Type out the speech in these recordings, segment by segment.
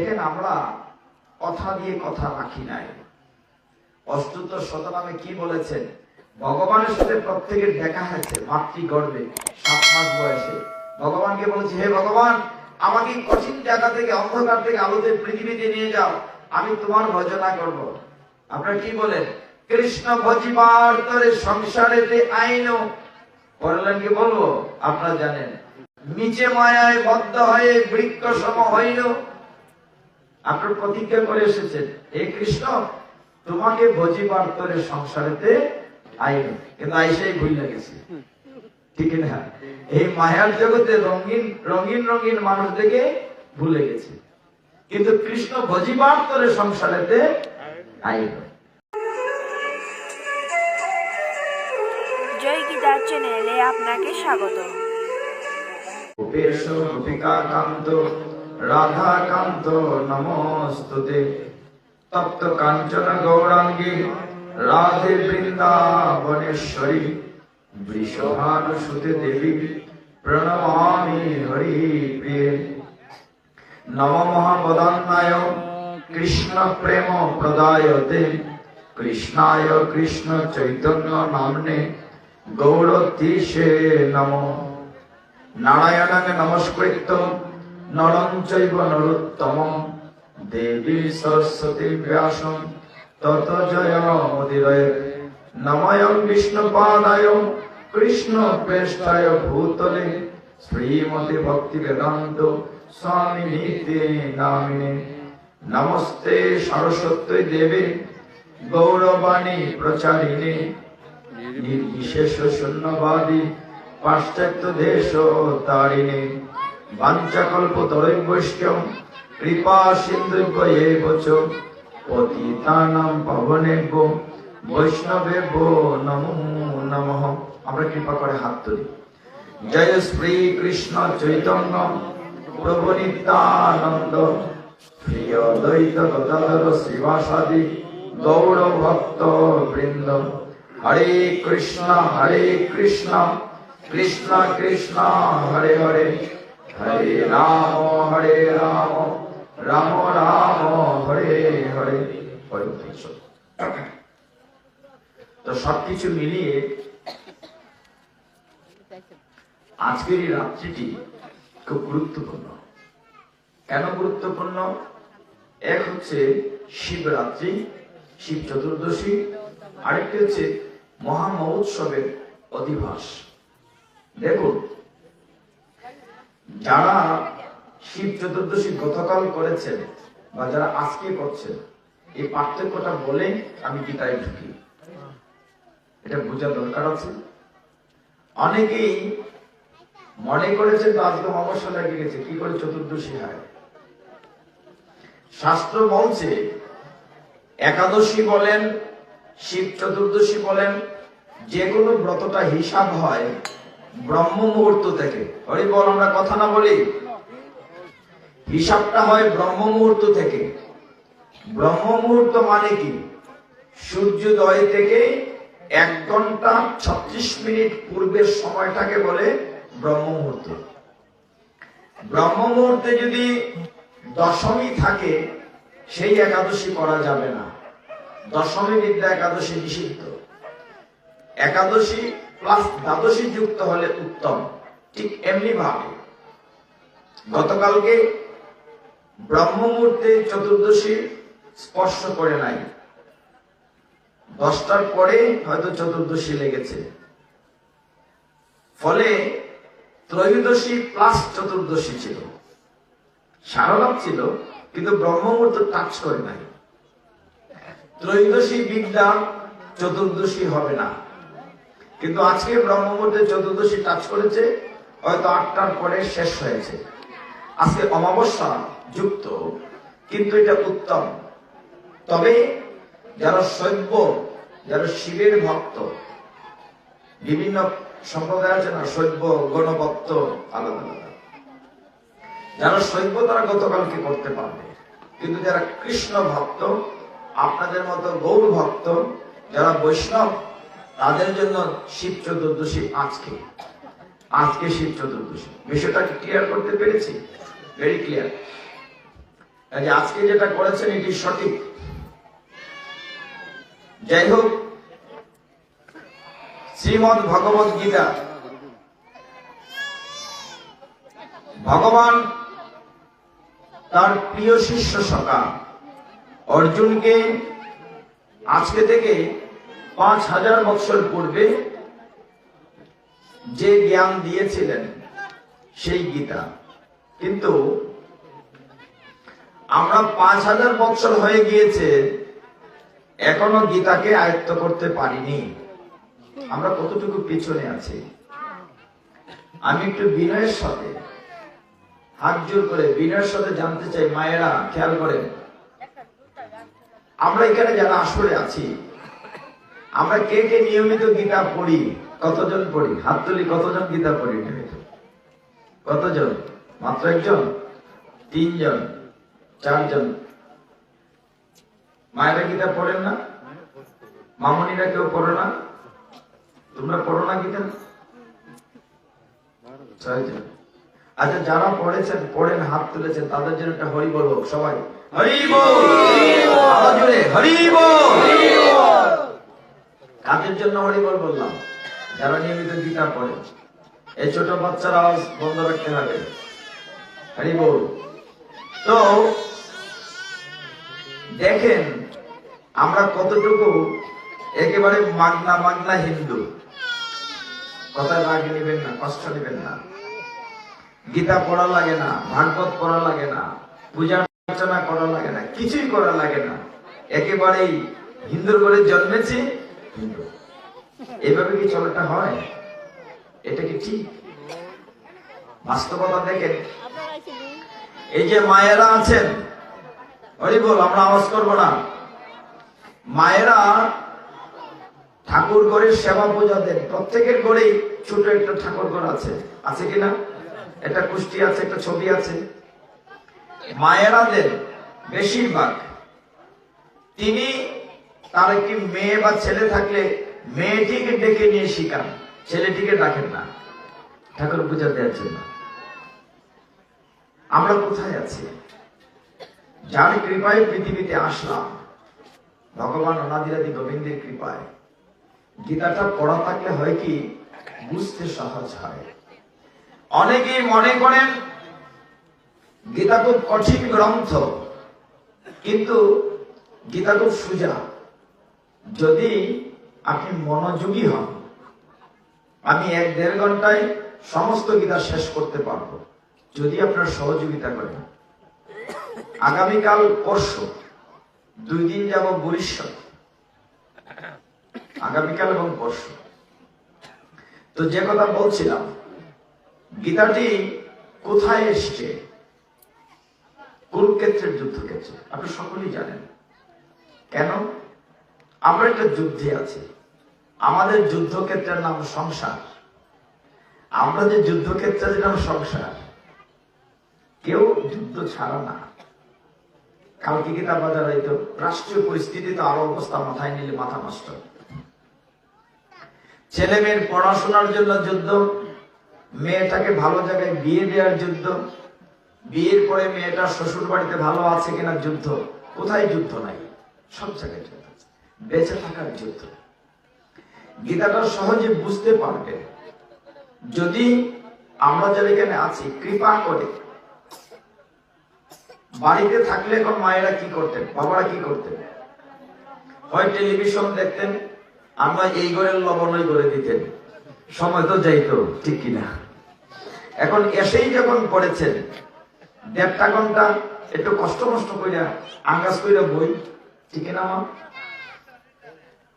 দেখেন আমরা কথা দিয়ে কথা রাখি নাই। অষ্টোত্তর শতনামে কি বলেছেন? ভগবানের সাথে প্রত্যেকের দেখা হয়েছে মাতৃগর্ভে 7 মাস বয়সে। ভগবানকে বলেছে, হে ভগবান, আমাকে কঠিন জায়গা থেকে, অন্ধকার থেকে আলোতে পৃথিবীতে নিয়ে যাও, আমি তোমার ভজনা করব। আপনারা কি বলেন? কৃষ্ণ ভজিবার তরে সংসারেতে আইনো। পড়লেন কি বলবো? আপনারা জানেন, নিচে মায়ায় বদ্ধ হয়ে বৃক্ষ সম হইল। আপনার প্রতিজ্ঞা করে এসেছেন, হে কৃষ্ণ, তোমাকে ভজিবার তরে সংসারেতে আইনো, কিন্তু আইসাই ভুল লাগেছে, ঠিক না? এই মায়ার জগতে রঙিন রঙিন রঙিন মানুষ দেখে ভুলে গেছে, কিন্তু কৃষ্ণ ভজিবার তরে সংসারেতে আইনো। জয় গীতার চ্যানেলে আপনাকে স্বাগত। গোপেশ গোপিকা কান্ত রাধা কান্ত নমস্তুতে। তপ্ত কাঞ্চন গৌরাঙ্গী রাধে বৃন্দাবনেশ্বরী। বৃষভানুসুতে দেবী প্রণমামি হরি প্রিয়ে। নম মহাপদান্নায় কৃষ্ণ প্রেম প্রদায়তে। কৃষ্ণায় কৃষ্ণ চৈতন্য নাম্নে গৌরতীশে নমঃ। নারায়ণং নমস্কৃত্য নরং চৈব নরোত্তমং দেবী সরস্বতী ব্যাসং ততো জয়মুদীরয়ে। নমঃ বিষ্ণুপাদায় কৃষ্ণ প্রেষ্ঠায় ভূতলে। শ্রীমতি ভক্তি বেদান্ত স্বামিনীতি নামিনে। নমস্তে সরস্বতী দেবে গৌরবাণী প্রচারিণে। নির্বিশেষ শূন্যবাদী পাশ্চাত্য দেশ তারিণে। বাঞ্ছাকল্পতরুভ্যশ্চ কৃপা সিন্ধুভ্যেব চ। পতিতানাং পাবনেভ্যো বৈষ্ণবেভ্যো নমো নমঃ। আমরা কৃপা করে হাত তুলি। জয় শ্রী কৃষ্ণ চৈতন্য প্রভু নিত্যানন্দ। প্রিয় দ্বৈত গদাধর শ্রীবাসাদি গৌর ভক্ত বৃন্দ। হরে কৃষ্ণ কৃষ্ণ কৃষ্ণ হরে হরে। হরে রাম রাম রাম হরে হরে। তো সবকিছু মিলিয়ে আজকের এই রাত্রিটি খুব গুরুত্বপূর্ণ। কেন গুরুত্বপূর্ণ? এক হচ্ছে শিবরাত্রি, শিব চতুর্দশী, আরেকটি হচ্ছে মহা মহোৎসবের অধিবাস। দেখুন, যারা শিব চতুর্দশী গতকাল করেছেন বা যারা আজকে করছেন, এই পার্থক্যটা বলে আমি গীতায় ঢুকি, এটা বোঝার দরকার আছে। অনেকেই মনে করেছে তো আজকে অমাবস্যা লেগে গেছে, কি করে চতুর্দশী হয়। শাস্ত্র বলছে একাদশী বলেন, শিব চতুর্দশী বলেন, যে কোনো ব্রতটা হিসাব হয় ব্রহ্ম মুহূর্ত থেকে। হরি বল, আমরা কথা না বলি, হিসাবটা হয় ব্রহ্ম মুহূর্ত থেকে। ব্রহ্ম মুহূর্ত মানে কি? সূর্যোদয় থেকে 1 ঘন্টা 36 মিনিট পূর্বের সময়টাকে বলে ব্রহ্ম মুহূর্ত। ব্রহ্ম মুহূর্তে যদি দশমী থাকে, সেই একাদশী করা যাবে না। দশমী বিদ্যা একাদশী নিষিদ্ধ। একাদশী প্লাস দ্বাদশী যুক্ত হলে উত্তম। ঠিক এমনি ভাবে গতকালকে ব্রহ্ম মুহূর্তে চতুর্দশী স্পর্শ করে নাই, 10টার পরে হয়তো চতুর্দশী লেগেছে, ফলে ত্রয়োদশী প্লাস চতুর্দশী ছিল, সারলাভ ছিল, কিন্তু ব্রহ্ম মুহূর্ত টাচ করে নাই। ত্রয়োদশী বিদ্যা চতুর্দশী হবে না, কিন্তু আজকে ব্রহ্ম মুহূর্তে চতুর্দশী টাচ করেছে, হয়তো 8টার পরে শেষ হয়েছে। আজকে অমাবস্যা যুক্ত, কিন্তু এটা উত্তম। তবে যারা শৈব, যারা শিবের ভক্ত, বিভিন্ন সম্প্রদায় আছে না, শৈব গণভক্ত আলাদা আলাদা, যারা শৈব তারা গতকালকে করতে পারবে, কিন্তু যারা কৃষ্ণ ভক্ত, আপনাদের মতো গৌর ভক্ত, যারা বৈষ্ণব, তাদের জন্য শিব চতুর্দশী আজকে শিব চতুর্দশী। বিষয়টাকে ক্লিয়ার করতে পেরেছি? Very clear. কাজে আজকে যেটা করেছেন এটি সঠিক। যাই হোক, শ্রীমদ্ ভগবদ গীতা, ভগবান তার প্রিয় শিষ্য সখা অর্জুনকে আজকে থেকে 5000 বছর পূর্বে যে জ্ঞান দিয়েছিলেন সেই গীতা, কিন্তু আমরা 5000 বছর হয়ে গিয়েছে এখনো গীতাকে আয়ত্ত করতে পারিনি। আমরা কতটুকু পিছনে আছি। আমি একটু বিনয়ের সাথে, হাত জোর করে বিনয়ের সাথে জানতে চাই, মায়েরা খেয়াল করেন, আমরা এখানে যারা আসরে আছি, আমরা কে কে নিয়মিত গীতা পড়ি? কতজন পড়ি? হাত তুলি। কতজন গীতা পড়ি নিয়মিত? কতজন? মাত্র একজন, 3 জন, 4 জন। মায়েরা গীতা পড়েন না? মামনিরা কেউ পড়ো না? তোমরা পড়ো না গীতা? 6 জন। আচ্ছা, যারা পড়েছেন, পড়েন, হাত তুলেছেন, তাদের জন্য একটা হরি বল হোক। সবাই হরি বল, আরো জোরে হরি বল। কাদের জন্য হরি বল বললাম? যারা নিয়মিত গীতা পড়ে। এই ছোট বাচ্চারা আওয়াজ বন্ধ রাখতে হবে। হরি বল। তো দেখেন আমরা কতটুকু একেবারে মাগনা হিন্দু। কথা রাগ নেবেন না, কষ্ট নেবেন না। গীতা পড়া লাগে না, ভাগবত পড়া লাগে না, পূজা অর্চনা করা লাগে না, কিছুই করা লাগে না। একেবারেই হিন্দুর ঘরে জন্মেছি, হিন্দু। এভাবে কি চলাটা হয়? এটা কি ঠিক? বাস্তবতা দেখেন। এই যে মায়েরা আছেন, হরি বল, আমরা আওয়াজ করবো না। মায়েরা ঠাকুর ঘরের সেবা পূজা দেন। প্রত্যেকের ঘরেই ছোট একটা ঠাকুর ঘর আছে, আছে কিনা? একটা কুষ্টি আছে, একটা ছবি আছে। মায়েরা দেন বেশিরভাগ। তিনি তার একটি মেয়ে বা ছেলে থাকলে মেয়েটিকে ডেকে নিয়ে শিখান, ছেলেটিকে ডাকেন না ঠাকুর পূজা দেওয়ার জন্য। আমরা কোথায় আছি? যার কৃপায় পৃথিবীতে আসলাম, ভগবান অনাদিরাদি গোবিন্দের কৃপায়। গীতাটা পড়া থাকলে হয় কি, বুঝতে সহজ হয়। অনেকেই মনে করেন গীতা খুব কঠিন গ্রন্থ, কিন্তু গীতা খুব সোজা। যদি আপনি মনোযোগী হন, আমি 1-1.5 ঘন্টায় সমস্ত গীতা শেষ করতে পারবো, যদি আপনার সহযোগিতা করেন। আগামীকাল, পরশু 2 দিন যাব বরিশাল, আগামীকাল এবং পরশু। তো যে কথা বলছিলাম, গীতাটি কোথায় এসছে? কুরুক্ষেত্রের যুদ্ধক্ষেত্রে। আপনি সকলেই জানেন। কেন? আমরা একটা যুদ্ধে আছি। আমাদের যুদ্ধক্ষেত্রের নাম সংসার। আমরা যে যুদ্ধক্ষেত্রের নাম সংসার। কেউ যুদ্ধ ছাড়া না। কালকে গীতা বাজার হইতো, রাষ্ট্রীয় পরিস্থিতি তো আরো অবস্থা, মাথায় নিলে মাথা নষ্ট। ছেলে মেয়ের পড়াশোনার জন্য যুদ্ধ, মেয়েটাকে ভালো জায়গায় বিয়ে দেওয়ার যুদ্ধ, বিয়ের পরে মেয়েটা শ্বশুর বাড়িতে ভালো আছে কিনা যুদ্ধ। কোথায় যুদ্ধ নাই? সব জায়গায় যুদ্ধ আছে। বেঁচে থাকার যুদ্ধ। গীতাটা সহজে বুঝতে পারবে যদি আমরা যারা এখানে আছি কৃপা করে। বাড়িতে থাকলে এখন মায়েরা কি করতেন, বাবারা কি করতেন? হয় টেলিভিশন দেখতেন, আমরা এই ঘরের লবণই করে দিতেন, সময় তো যাইতো, ঠিক কিনা? এখন এসেই যখন পড়েছেন 1.5 ঘন্টা একটু কষ্ট কইরা আঙ্গাজ কইরা বই, ঠিক না মা?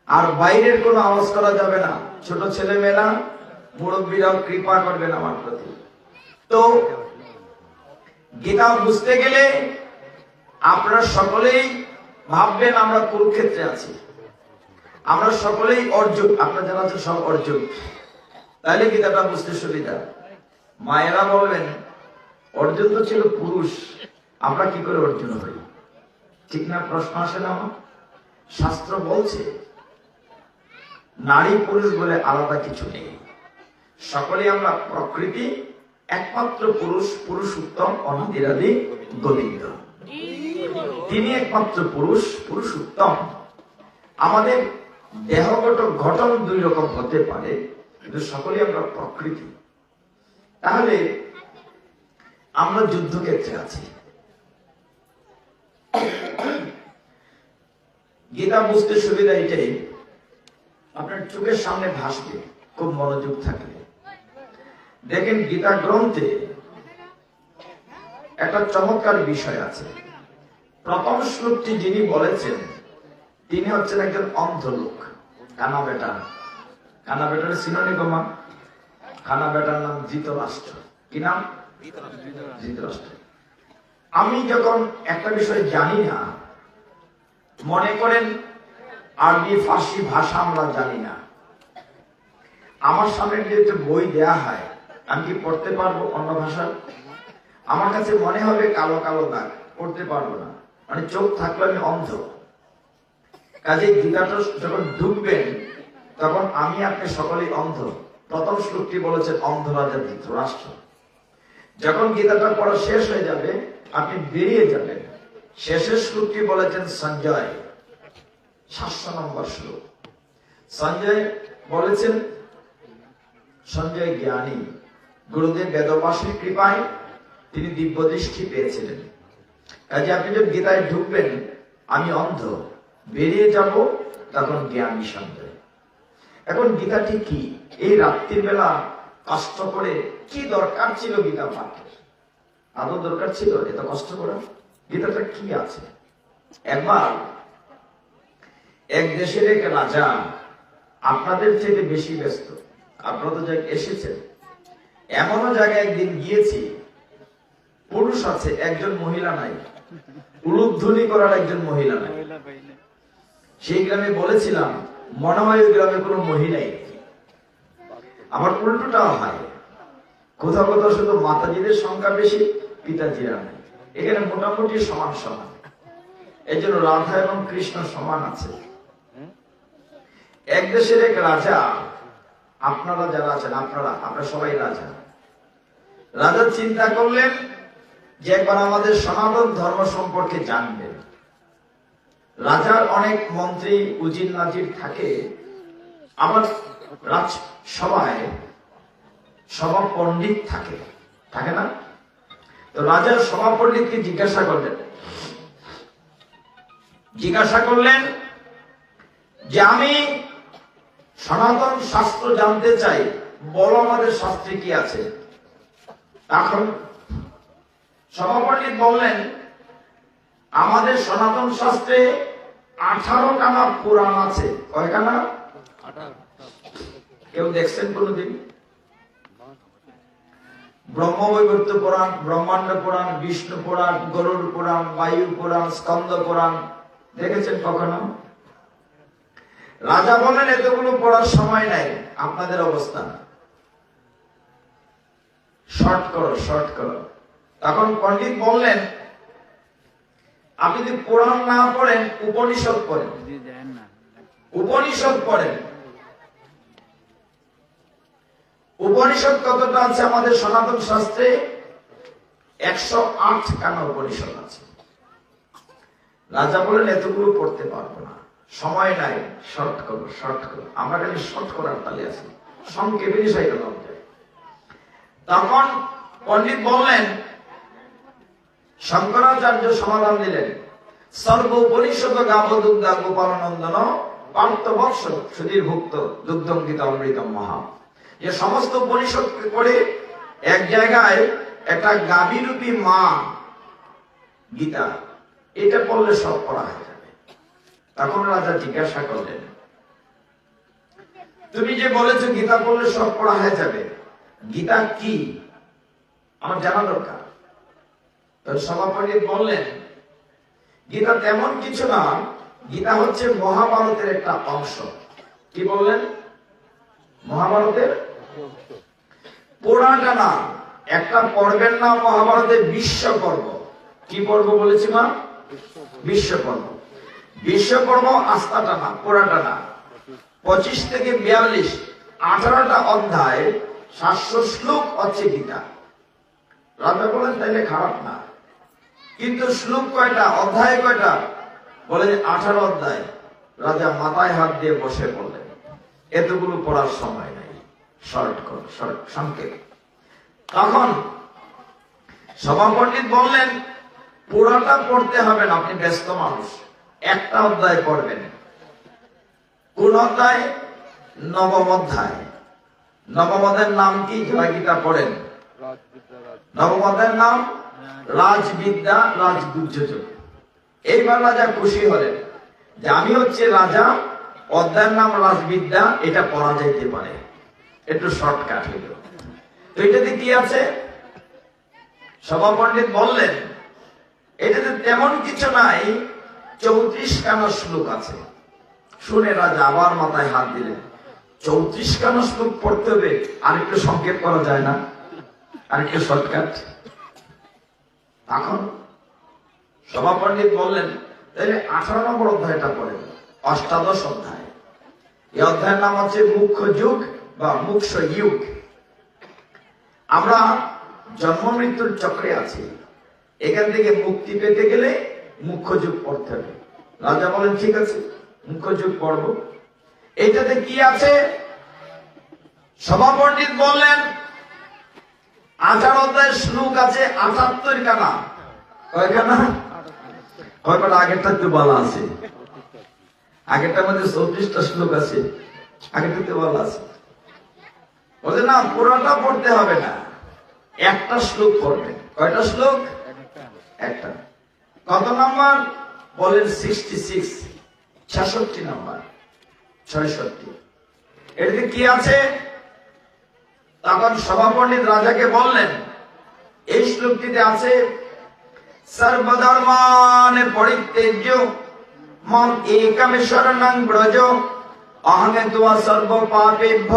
আর বাইরের কোনো আওয়াজ করা যাবে না। ছোট ছেলে মেয়েরা, মুরব্বীরাও কৃপা করবেন আমার প্রতি। তো গীতা বুঝতে গেলে আপনারা সকলেই ভাববেন আমরা কুরুক্ষেত্রে আছি, আমরা সকলেই অর্জুন। আপনারা যারা আছে সব অর্জুন, তাহলে গীতাটা বুঝতে সুবিধা। মায়েরা বলবেন অর্জুন তো ছিল পুরুষ, আমরা কি করে অর্জুন হই? ঠিক না? প্রশ্ন আসে না? শাস্ত্র বলছে নারী পুরুষ বলে আলাদা কিছু নেই, সকলে আমরা প্রকৃতি। একমাত্র পুরুষ পুরুষোত্তম অনাদিরাদি গোবিন্দ। তিনি একমাত্র পুরুষ, পুরুষোত্তম। আমাদের দেহগত গঠন দুই রকম হতে পারে, কিন্তু সকলেই আমরা প্রকৃতি। তাহলে আমরা যুদ্ধক্ষেত্রে আছি। গীতা বুঝতে সুবিধা এটাই, আপনার চোখের সামনে ভাসবে খুব মনোযোগ থাকলে। দেখেন গীতা গ্রন্থে একটা চমৎকার বিষয় আছে। প্রথম শ্লোকটি যিনি বলেছেন তিনি হচ্ছেন একজন অন্ধ লোক, কানা বেটা। কানা বেটার সিনোনিমা, কানা বেটার নাম ধৃতরাষ্ট্র। কি নাম? ধৃতরাষ্ট্র। আমি যখন একটা বিষয় জানি না, মনে করেন আরবি ফার্সি ভাষা আমরা জানি না, আমার সামনে যদি বই দেয়া হয়, আমি কি পড়তে পারবো অন্য ভাষা? আমার কাছে মনে হবে কালো কালো দাগ, পড়তে পারবো না, মানে চোখ থাকলে আমি অন্ধ। কাজে গীতাটা যখন ঢুকবেন তখন আমি আপনি সকলেই অন্ধ। প্রথম শ্লোকটি বলেছেন অন্ধ রাজা ধৃতরাষ্ট্র। যখন গীতাটা পড়া শেষ হয়ে যাবে আপনি বেরিয়ে যাবেন, শেষের শ্লোকটি বলেছেন সঞ্জয়, 700 নম্বর শ্লোক। সঞ্জয় বলেছেন, সঞ্জয় জ্ঞানী, গুরুদেব বেদব্যাসের কৃপায় তিনি দিব্য দৃষ্টি পেয়েছিলেন। কাজে আপনি যখন গীতায় ঢুকবেন, আমি অন্ধ, বেরিয়ে যাব তখন জ্ঞানী সঞ্জয়। এখন গীতাটি কি? এই রাত্রির বেলা কষ্ট করে কি দরকার ছিল গীতা পাঠের? আদৌ দরকার ছিল এত কষ্ট করা? গীতাটা কি আছে? একবার এক দেশের এক রাজা, আপনাদের থেকে বেশি ব্যস্ত, আপনারা তো জায়গায় এসেছেন, এমনও জায়গায় একদিন গিয়েছি পুরুষ আছে একজন মহিলা নাই, উলুধ্বনি করার একজন মহিলা নাই। সেই গ্রামে বলেছিলাম মনে হয় ওই গ্রামে কোনো মহিলাই। আমার উল্টোটাও হয়, কোথাও কোথাও শুধু মাতাজিদের সংখ্যা বেশি, পিতাজিরা নাই। এখানে মোটামুটি সমান সমান, এই জন্য রাধা এবং কৃষ্ণ সমান আছে। এক দেশের এক রাজা, আপনারা যারা আছেন আপনারা সবাই রাজা। রাজা চিন্তা করলেন যে একবার আমাদের সনাতন ধর্ম সম্পর্কে জানবেন। রাজার অনেক মন্ত্রী উজির নাজির থাকে, আবার রাজসভায় সভা পণ্ডিত থাকে, থাকে না? তো রাজার সভা পণ্ডিতকে জিজ্ঞাসা করলেন যে আমি সনাতন শাস্ত্র জানতে চাই, বলো আমাদের শাস্ত্রে কি আছে। তখন সভা পণ্ডিত বললেন, আমাদের সনাতন শাস্ত্রে 18 খানা পুরাণ আছে। কয় খানা? কেউ দেখছেন কোনদিন? ব্রহ্মবৈবর্ত পুরাণ, ব্রহ্মাণ্ড পুরাণ, বিষ্ণু পুরাণ, গরুড় পুরাণ, বায়ু পুরাণ, স্কন্দ পুরাণ দেখেছেন কখনো? রাজা বলেন এতগুলো পড়ার সময় নাই, আপনাদের অবস্থা শর্ট করো। তখন পণ্ডিত বললেন, আপনি যদি পুরাণ না পড়েন উপনিষদ পড়েন। উপনিষদ কতটা আছে আমাদের সনাতন শাস্ত্রে? 108 খানা উপনিষদ আছে। রাজা বলেন এতগুলো পড়তে পারবো না, সময় নাই, শর্ট করো। আমরা খালি শর্ট করার তালে আছি, সংক্ষেপে বিষয়টা বলতে। তখন পণ্ডিত বললেন, শঙ্করাচার্য সমাধান দিলেন, সর্ব উপনিষদ গাব দুগ্ধা গোপালনন্দন পার্থবৎস সুধীর ভুক্ত দুগ্ধম গীতা অমৃতম মহা। যে সমস্ত উপনিষদ করে এক জায়গায় একটা গাভীরূপী মা গীতা, এটা পড়লে সব পড়া হয়ে যাবে। তখন রাজা জিজ্ঞাসা করলেন, তুমি যে বলেছো গীতা পড়লে সব পড়া হয়ে যাবে, গীতা কি আমার জানা দরকার। সভাপতি বললেন, গীতা তেমন কিছু না, গীতা হচ্ছে মহাভারতের একটা অংশ। কি বললেন? মহাভারতের পুরাটা না, একটা পর্বের নাম মহাভারতের বিশ্ব পর্ব। কি পর্ব বলেছি মা? বিশ্ব পর্ব। বিশ্ব পর্ব আস্থাটা না, পুরাটা না। 25 থেকে 42 18টা অধ্যায়, 700 শ্লোক হচ্ছে গীতা। রাজা বলেন তাইলে খারাপ না, কিন্তু শ্লোক কয়টা, অধ্যায় কয়টা? বলে যে 18 অধ্যায়। রাজা মাথায় হাত দিয়ে বসে পড়লেন, এতগুলো পড়ার সময় নাই, সংক্ষেপ। তখন সভাপণ্ডিত বললেন, পুরাটা পড়তে হবে না, আপনি ব্যস্ত মানুষ, একটা অধ্যায় পড়বেন। কোন অধ্যায়? নবম অধ্যায়। নবম অধ্যায়ের নাম কি? যারা গীতা পড়েন, নবম অধ্যায়ের নাম রাজবিদ্যা রাজগুহ্যযোগ। এইবার রাজা খুশি হলেন যে আমি হচ্ছে রাজা, অধ্যায়ের নাম রাজবিদ্যা, এটা পড়া যাইতে পারে, একটু শর্টকাট হইল। তো এটাতে কি আছে? সভাপণ্ডিত বললেন, এটাতে তেমন কিছু নাই, 34 খানা শ্লোক আছে। শুনে রাজা আবার মাথায় হাত দিলেন, 34 খানা শ্লোক পড়তে হবে, আরেকটু সংক্ষেপ করা যায় না, আরেকটু শর্টকাট? এখন সভাপণ্ডিত বললেন, তাহলে 18 নম্বর অধ্যায়টা পড়েন, অষ্টাদশ অধ্যায়। এই অধ্যায়ের নাম হচ্ছে মুখ্য যুগ বা মুখ্য যুগ। আমরা জন্ম মৃত্যুর চক্রে আছি, এখান থেকে মুক্তি পেতে গেলে মুখ্য যুগ পড়তে হবে। রাজা বলেন, ঠিক আছে, মুখ্য যুগ পড়ব। এইটাতে কি আছে? সভাপণ্ডিত বললেন, 18 অধ্যায়ের শ্লোক আছে 78 খানা। কয়খানা? কয়টা? আগেরটা একটু বলা আছে, আগেরটার মধ্যে 34টা শ্লোক আছে, আগেরটাতে বলা আছে। বলে না, পুরোটা পড়তে হবে না, একটা শ্লোক পড়বে। কয়টা শ্লোক? একটা। কত নাম্বার? বলেন 66, 66 নাম্বার, 66। এটাতে কি আছে? তখন সভাপণ্ডিত রাজাকে বললেন, এই শ্লোকটিতে আছে, সর্বধর্মান পরিত্যজ্য মাম একম শরণং ব্রজ অহং ত্বা সর্ব পাপেভ্য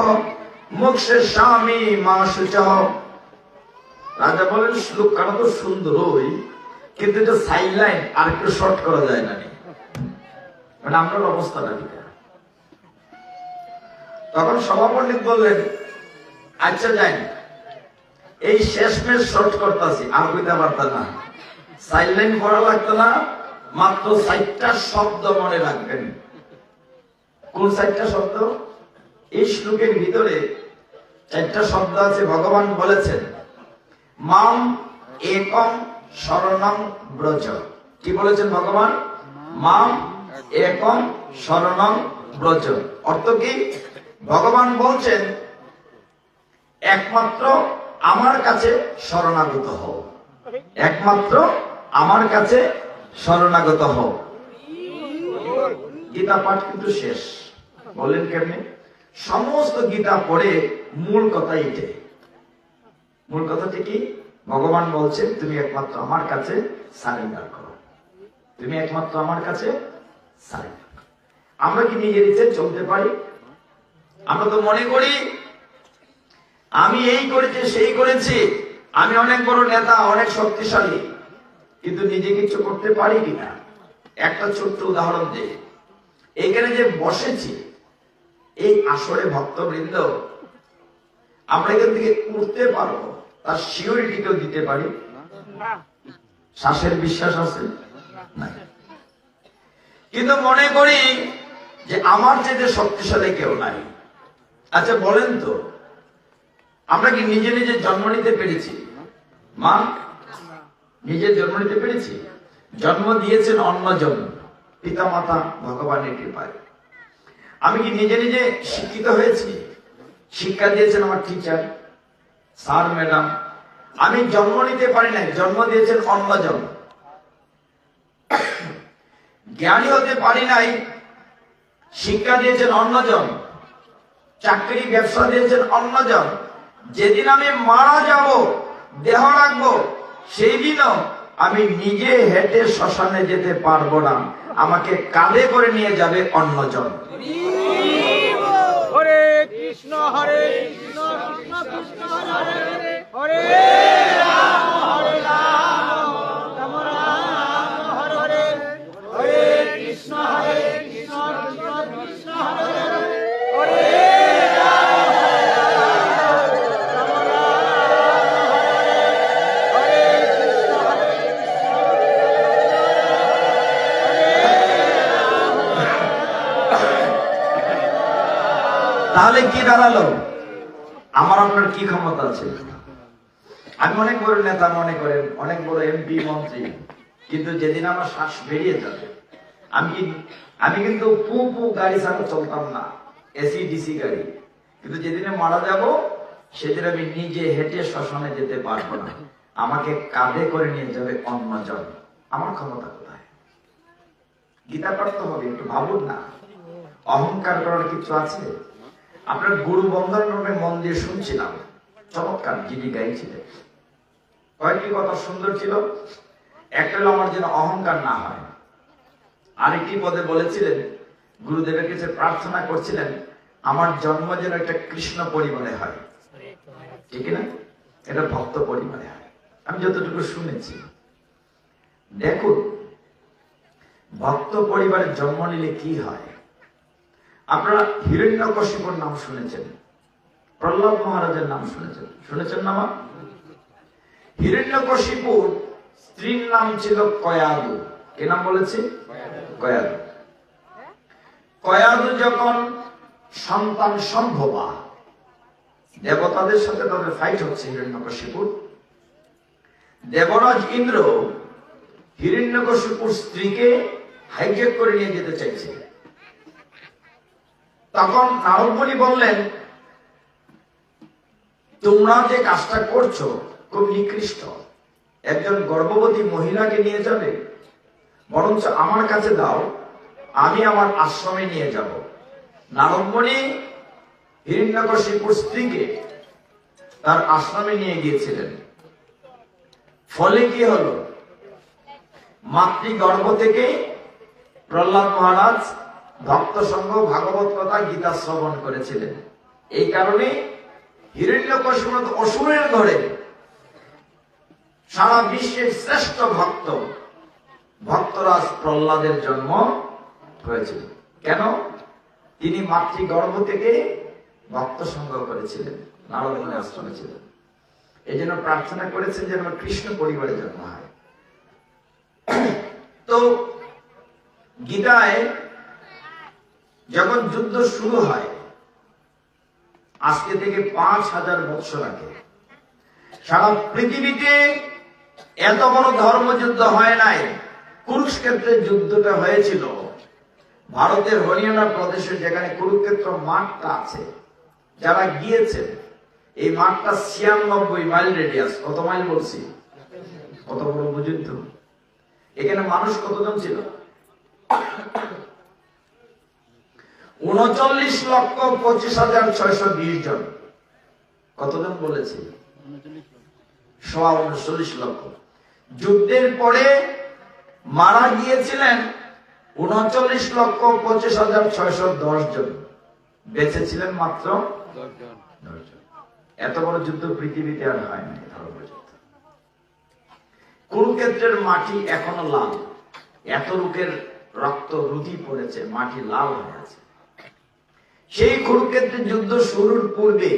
মোক্ষয়িষ্যামি মা শুচঃ। রাজা বলেন, শ্লোকটা তো সুন্দরই, কিন্তু এটা সাইডলাইন আর একটু শর্ট করা যায় না, মানে আমরা অবস্থাটা কি? তখন সভাপণ্ডিত বললেন, আচ্ছা যাই, এই শেষমেশ শর্ট করতেছি, আর কইতে পারতাম না, সাইডলাইন করা লাগতো না, মাত্র 4টা শব্দ মনে রাখবেন। কোন 4টা শব্দ? এই শ্লোকের ভিতরে 4টা শব্দ আছে। ভগবান বলেছেন, মাম একম শরণং ব্রজ। কি বলেছেন ভগবান? মাম একম শরণং ব্রজ। অর্থ কি? ভগবান বলছেন, একমাত্র আমার কাছে শরণাগত হও, একমাত্র আমার কাছে শরণাগত হও। গীতা পাঠ কিন্তু শেষ। বলেন কেমনে? সমস্ত গীতা পড়ে মূল কথা এটাই। মূল কথাটি কি? ভগবান বলছেন, তুমি একমাত্র আমার কাছে সারেন্ডার করো, তুমি একমাত্র আমার কাছে সারেন্ডার করো। আমরা কি নিজের ইচ্ছে চলতে পারি? আমরা তো মনে করি আমি এই করেছি, সেই করেছি, আমি অনেক বড় নেতা, অনেক শক্তিশালী, কিন্তু নিজে কিছু করতে পারি কিনা? একটা ছোট্ট উদাহরণ দিই। এখানে যে বসেছি, এই আসরে ভক্তবৃন্দ, আমরা এখান থেকে উঠতে পারবো, তার সিওরিটি কেউ দিতে পারি? শ্বাসের বিশ্বাস আছে না, কিন্তু মনে করি যে আমার চেয়ে শক্তিশালী কেউ নাই। আচ্ছা বলেন তো, আমরা কি নিজে নিজে জন্ম নিতে পেরেছি? মা নিজে জন্ম নিতে পেরেছি? জন্ম দিয়েছেন অন্যজন, পিতা মাতা ভগবানের কৃপায়। আমি কি নিজে নিজে শিক্ষিত হয়েছি? শিক্ষা দিয়েছেন আমার টিচার, স্যার, ম্যাডাম। আমি জন্ম নিতে পারি না, জন্ম দিয়েছেন অন্যজন। জ্ঞানী হতে পারি নাই, শিক্ষা দিয়েছেন অন্যজন। চাকরি ব্যবসা দিয়েছেন অন্যজন। যেদিন আমি মারা যাব, দেহ রাখবো, সেই দিনও আমি নিজে হেঁটে শ্মশানে যেতে পারবো না, আমাকে কাঁধে করে নিয়ে যাবে অন্যজন। হরে কৃষ্ণ হরে কৃষ্ণ কৃষ্ণ কৃষ্ণ হরে হরে, হরে রাম হরে রাম রাম রাম হরে হরে, হরে কৃষ্ণ হরে কৃষ্ণ কৃষ্ণ কৃষ্ণ হরে হরে, হরে রাম হরে রাম রাম রাম হরে হরে, হরে কৃষ্ণ হরে কৃষ্ণ তাহলে কি দাঁড়ালো? আমার আপনার কি ক্ষমতা আছে? আমি অনেক বড় নেতা মনে করেন, অনেক বড় এমপি মন্ত্রী, কিন্তু যেদিন আমার শ্বাস বেরিয়ে যাবে, আমি কিন্তু পু পু গাড়ি ছাড়া চলতাম না, এসি ডিসি গাড়ি, কিন্তু যেদিনে মারা যাব সেদিন আমি নিজে হেঁটে শ্মশানে যেতে পারবো না, আমাকে কাঁধে করে নিয়ে যাবে অন্যজন। আমার ক্ষমতা কোথায়? গীতা পড়তে হবে, একটু ভাবুন না। অহংকার করার কিছু আছে? আপনার গুরু বন্ধন রূপে মন দিয়ে শুনছিলাম, চমৎকার যিনি গাইছিলেন, কয়েকটি কথা সুন্দর ছিল। একটা হলো আমার যেন অহংকার না হয়। আরেকটি পদে বলেছিলেন, গুরুদেবের কাছে প্রার্থনা করছিলেন, আমার জন্ম যেন একটা কৃষ্ণ পরিবারে হয়, ঠিক না? এটা ভক্ত পরিবারে হয়। আমি যতটুকু শুনেছি, দেখুন ভক্ত পরিবারে জন্ম নিলে কি হয়। আপনারা হিরণ্যকশিপুর নাম শুনেছেন, প্রহ্লাদ মহারাজের নাম শুনেছেন, শুনেছেন না মা? হিরণ্যকশিপুর স্ত্রীর নাম ছিল কয়াদু। কে নাম বলেছি? কয়াদু। কয়াদু যখন সন্তান সম্ভবা, দেবতাদের সাথে তাদের ফাইট হচ্ছে হিরণ্যকশিপুর, দেবরাজ ইন্দ্র হিরণ্যকশিপুর স্ত্রীকে হাইজ্যাক করে নিয়ে যেতে চাইছে। তখন নারদ মুনি বললেন, তোমরা যে কাজটা করছো খুব নিকৃষ্ট, একজন গর্ভবতী মহিলাকে নিয়ে যাবে, বরঞ্চ আমার কাছে দাও, আমি আমার আশ্রমে নিয়ে যাব। নারদ মুনি হিরণ্যকশিপুর স্ত্রীকে তার আশ্রমে নিয়ে গিয়েছিলেন। ফলে কি হলো? মাতৃগর্ভ থেকে প্রহ্লাদ মহারাজ ভক্ত সঙ্গ, ভাগবত কথা, গীতা শ্রবণ করেছিলেন। এই কারণে হিরণ্যকশিপুর অসুরের ঘরে সারা বিশ্বের শ্রেষ্ঠ ভক্ত ভক্তরাজ প্রহ্লাদের জন্ম হয়েছিল। কেন? তিনি মাতৃগর্ভ থেকে ভক্ত সঙ্গ করেছিলেন, নারদ মুনি আশ্রমে ছিলেন। এই জন্য প্রার্থনা করেছেন যেন কৃষ্ণ পরিবারে জন্ম হয়। তো গীতায় যখন যুদ্ধ শুরু হয়, আজকে থেকে 5000 বছর আগে, সারা পৃথিবীতে এত বড় ধর্মযুদ্ধ হয় নাই। কুরুক্ষেত্রের যুদ্ধটা হয়েছিল ভারতের হরিয়ানা প্রদেশে, যেখানে কুরুক্ষেত্র মাঠটা আছে। যারা গিয়েছেন, এই মাঠটা 96 মাইল রেডিয়াস। কত মাইল বলছি? কত বড় বুঝুন তো। এখানে মানুষ কতজন ছিল? 39,25,620 জন। কতজন বলেছি? 39 লক্ষ। যুদ্ধের পরে মারা গিয়েছিলেন 39,25,610 জন, বেঁচে ছিলেন মাত্র 10 জন। এত বড় যুদ্ধ পৃথিবীতে আর হয় না। কুরুক্ষেত্রের মাটি এখনো লাল, এত লোকের রক্ত রুধি পড়েছে, মাটি লাল হয়ে আছে। সেই কুরুক্ষেত্রের যুদ্ধ শুরুর পূর্বে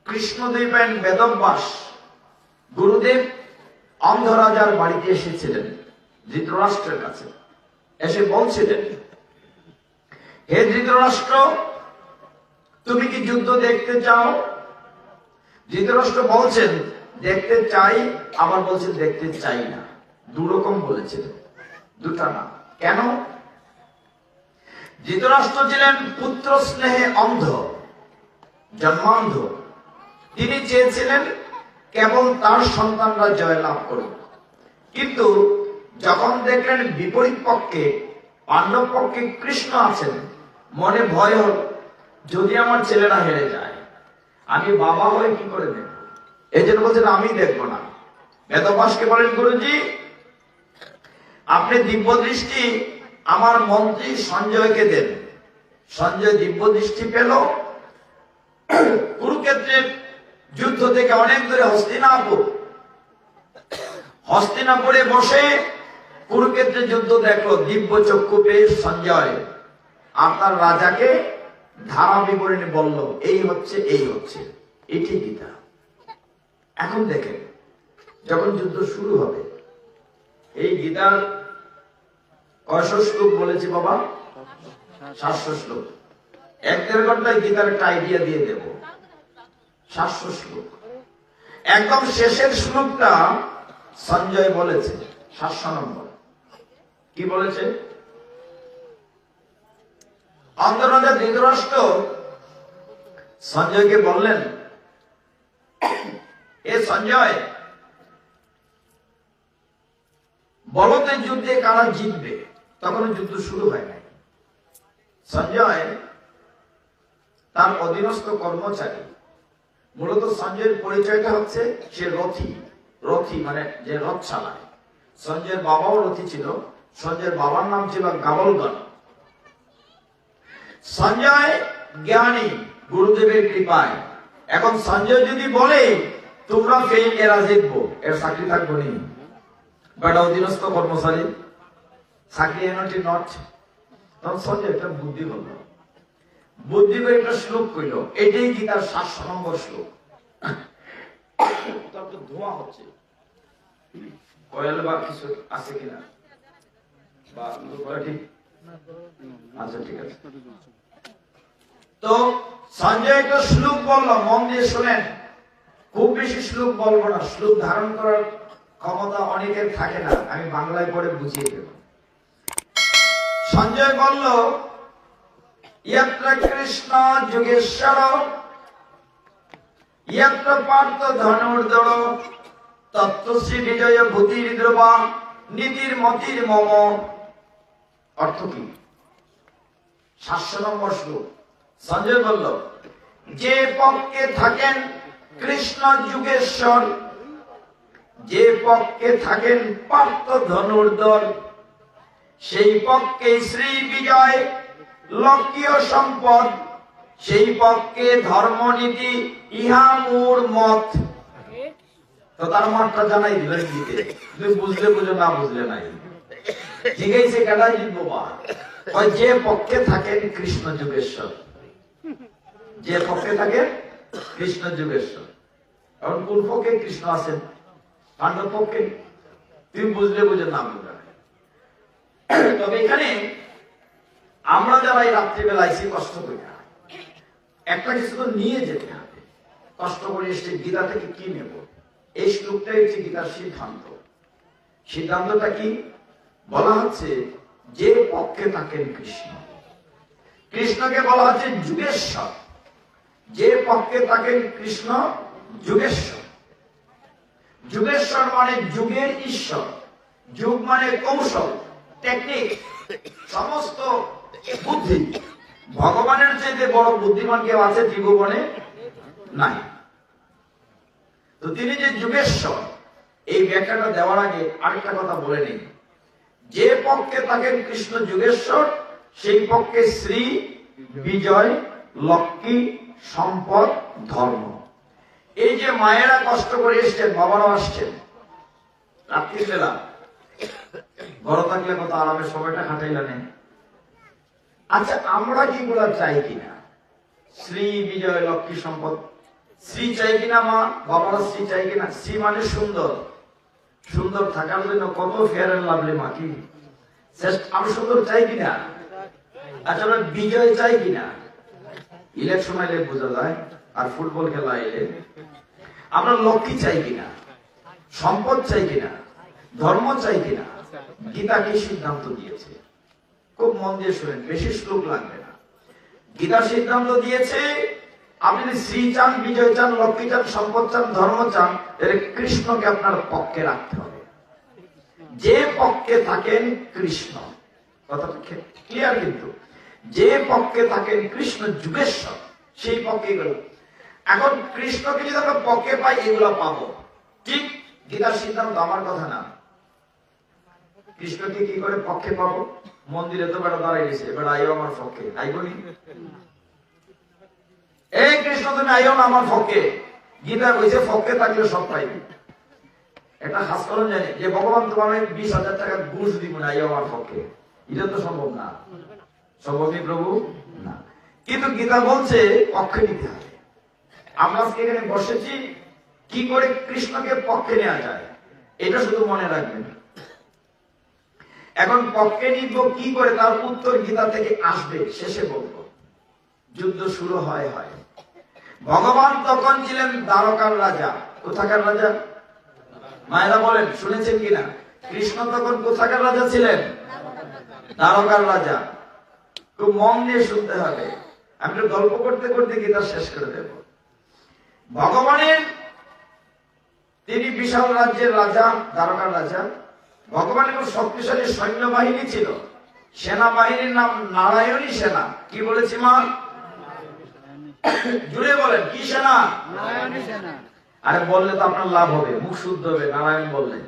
কৃষ্ণদেব বেদব্যাস গুরুদেব অন্ধ রাজার বাড়িতে এসেছিলেন, ধৃতরাষ্ট্রের কাছে এসে বলছিলেন, হে ধৃতরাষ্ট্র, তুমি কি যুদ্ধ দেখতে চাও? ধৃতরাষ্ট্র বলছেন, দেখতে চাই, আবার বলছেন দেখতে চাই না। দুরকম বলেছিলেন, দুটা না। কেন? ধৃতরাষ্ট্র ছিলেন পুত্র স্নেহে অন্ধ, জন্মান্ধ। তিনি চেয়েছিলেন কেবল তার সন্তানরা জয়লাভ করুক। কিন্তু যখন দেখলেন বিপরীত পক্ষে, পাণ্ডব পক্ষে কৃষ্ণ আছেন, মনে ভয় হল, যদি আমার ছেলেরা হেরে যায়, আমি বাবা হয়ে কি করে দেখব? এই জন্য বলছেন আমি দেখবো না। বেদব্যাসকে বলেন, গুরুজি আপনি দিব্য দৃষ্টি আমার মন্ত্রী সঞ্জয়কে দেন। সঞ্জয় দিব্য দৃষ্টি পেল, কুরুক্ষেত্রের যুদ্ধ থেকে অনেক দূরে হস্তিনাপুরে বসে কুরুক্ষেত্রের যুদ্ধ দেখলো। দিব্য চক্ষু পেয়ে সঞ্জয় আপনার রাজাকে ধারা বিবরণী বলল, এই হচ্ছে এই হচ্ছে। এটি গীতা। এখন দেখেন, যখন যুদ্ধ শুরু হবে, এই গীতার কয়শো শ্লোক বলেছি বাবা? 700 শ্লোক। 1-1.5 ঘন্টায় গীতার একটা আইডিয়া দিয়ে দেব। 700 শ্লোক। একদম শেষের শ্লোকটা সঞ্জয় বলেছে 700 নম্বর। কি বলেছে? অন্তরাজা ধৃতরাষ্ট্র সঞ্জয়কে বললেন, এ সঞ্জয়, বলদের যুদ্ধে কারা জিতবে? তখন যুদ্ধ শুরু হয় নাই। সঞ্জয় তার অধীনস্থ কর্মচারী। মূলত সঞ্জয়ের পরিচয়টা হচ্ছে সে রথী। রথী মানে যে রথ চালায়। সঞ্জয়ের বাবাও রথী ছিল। সঞ্জয়ের বাবার নাম ছিল গাবলগণ। সঞ্জয় জ্ঞানী, গুরুদেবের কৃপায়। এখন সঞ্জয় যদি বলে তোমরা ফেল, এরা জিতবো, এর চাকরি থাকবো নি? বেটা অধীনস্থ কর্মচারী, চাকরি এনটি নট। তখন সঞ্জয় একটা বুদ্ধি করলো। বুদ্ধি করে একটা শ্লোক কইল। এটাই গীতার 700 নম্বর শ্লোক। তারপর ধোঁয়া হচ্ছে, কয়েল বা কিছু আছে কিনা, বা ঠিক? আচ্ছা, ঠিক আছে। তো সঞ্জয় একটা শ্লোক বলল, মন দিয়ে শোনেন। খুব বেশি শ্লোক বলবো না, শ্লোক ধারণ করার ক্ষমতা অনেকের থাকে না, আমি বাংলায় পড়ে বুঝিয়ে দেব। সঞ্জয় বলল, यत्र कृष्ण जुगेश्वर यत्र पार्थ धनुर्धर तत्त्वसि विजय भूतिर ध्रुवा নীতির মতির মম। অর্থ কি? 700 নম্বর শ্লোক। সঞ্জয় বলল, যে পক্ষে থাকেন কৃষ্ণ যুগেশ্বর, যে পক্ষে থাকেন পার্থ ধনুর্ধর, সেই পক্ষে শ্রী বিজয় লক্ষ্য সম্পদ, সেই পক্ষে ধর্মনীতি ইহা মোর মত। তো তার মাত্রা জানাই দিলেন গীতে। তুমি বুঝলে বুঝো, না বুঝলে নাই। জিজ্ঞাসা কেডা জিতবো বা? ওই যে পক্ষে থাকেন কৃষ্ণ যুগেশ্বর, যে পক্ষে থাকেন কৃষ্ণ যুগেশ্বর। এখন কোন পক্ষে কৃষ্ণ আছেন? পাণ্ডব পক্ষে। তুমি বুঝলে বুঝো, না বুঝলে নাই। তবে এখানে আমরা যারা এই রাত্রিবেলা আইসি কষ্ট করি না, একটা কিছু তো নিয়ে যেতে হবে। কষ্ট করে এসে গীতা থেকে কি নেব? এই শ্লোকটাই হচ্ছে গীতার সিদ্ধান্ত। সিদ্ধান্তটা কি? বলা হচ্ছে যে পক্ষে থাকেন কৃষ্ণ। কৃষ্ণকে বলা হচ্ছে যুগেশ্বর। যে পক্ষে থাকেন কৃষ্ণ যুগেশ্বর। যুগেশ্বর মানে যুগের ঈশ্বর। যুগ মানে কৌশল, টেকনিক, সমস্ত বুদ্ধি। ভগবানের চাইতে বড় বুদ্ধিমান কেউ আছে ত্রিভুবনে? নাই। তো তিনি যে যুগেশ্বর, এই ব্যাখ্যাটা দেওয়ার আগে আরেকটা কথা বলে নিই। যে পক্ষে থাকেন কৃষ্ণ যুগেশ্বর, সেই পক্ষে শ্রী বিজয় লক্ষ্মী সম্পদ ধর্ম। এই যে মায়েরা কষ্ট করে এসছেন, বাবারাও আসছেন, রাত্রিবেলা ঘর থাকলে কত আরামের সময়টা কাটাইলেন। আচ্ছা, আমরা কি গুলা চাই কিনা? শ্রী বিজয় লক্ষ্মী সম্পদ শ্রী চাই কিনা? মা বাবারা শ্রী চাই কিনা? শ্রী মানে সুন্দর। সুন্দর থাকার জন্য কত ফেয়ার এন্ড লাভলি মা কি আমি সুন্দর চাই কিনা? আচ্ছা, আমরা বিজয় চাই কিনা? ইলেকশন আইলে বোঝা যায়, আর ফুটবল খেলা এলে। আমরা লক্ষ্মী চাই কিনা? সম্পদ চাই কিনা? ধর্ম চাই কিনা? গীতা কি সিদ্ধান্ত দিয়েছে? খুব মন দিয়ে শুনেন, বেশি শ্লোক লাগবে না। গীতা সিদ্ধান্ত দিয়েছে, আপনি যদি শ্রী চান, বিজয় চান, লক্ষ্মী চান, সম্পদ চান, ধর্ম চান, তাহলে কৃষ্ণকে আপনার পক্ষে রাখতে হবে। যে পক্ষে থাকেন কৃষ্ণ, কথাটা ক্লিয়ার কিন্তু। যে পক্ষে থাকেন কৃষ্ণ যুগেশ্বর, সেই পক্ষে গেল। এখন কৃষ্ণকে যদি আমরা পক্ষে পাই, এগুলো পাবো। ঠিক গীতার সিদ্ধান্ত, আমার কথা না। কৃষ্ণকে কি করে পক্ষে পাবো? মন্দিরে তো বেড়া দাঁড়াই গেছে, এবার আইও আমার পক্ষে, আইবনি? এই কৃষ্ণ তুমি আইও না আমার পক্ষে। গীতা কইছে পক্ষে থাকলে সব পাইবি। একটা হাসপাতাল জানি যে ভগবান তোমার 20,000 টাকা ঘুষ দিব না, আইও আমার পক্ষে। এটা তো সম্ভব না। সম্ভবই প্রভু না। কিন্তু গীতা বলছে পক্ষে নিতে হবে। আমরা আজকে এখানে বসেছি কি করে কৃষ্ণকে পক্ষে নেওয়া যায়, এটা শুধু মনে রাখবেন। এখন পক্ষে নিব কি করে, তার উত্তর গীতা থেকে আসবে, শেষে বলবো। যুদ্ধ শুরু হয়। ভগবান তখন ছিলেন দ্বারকার রাজা। কোথাকার রাজা? মায়েরা বলেন, শুনেছেন কিনা? কৃষ্ণ তখন কোথাকার রাজা ছিলেন? দ্বারকার রাজা। খুব মন দিয়ে শুনতে হবে। আমি তো গল্প করতে করতে গীতা শেষ করে দেব। ভগবানের তিনি বিশাল রাজ্যের রাজা, দ্বারকার রাজা। ভগবানের খুব শক্তিশালী সৈন্যবাহিনী ছিল। সেনাবাহিনীর নাম নারায়ণী সেনা। কি বলেছি মা? জুড়ে বলেন, কি সেনা? নারায়ণী সেনা। আরে বললে তো আপনার লাভ হবে, মুখ শুদ্ধ হবে নারায়ণ বললে।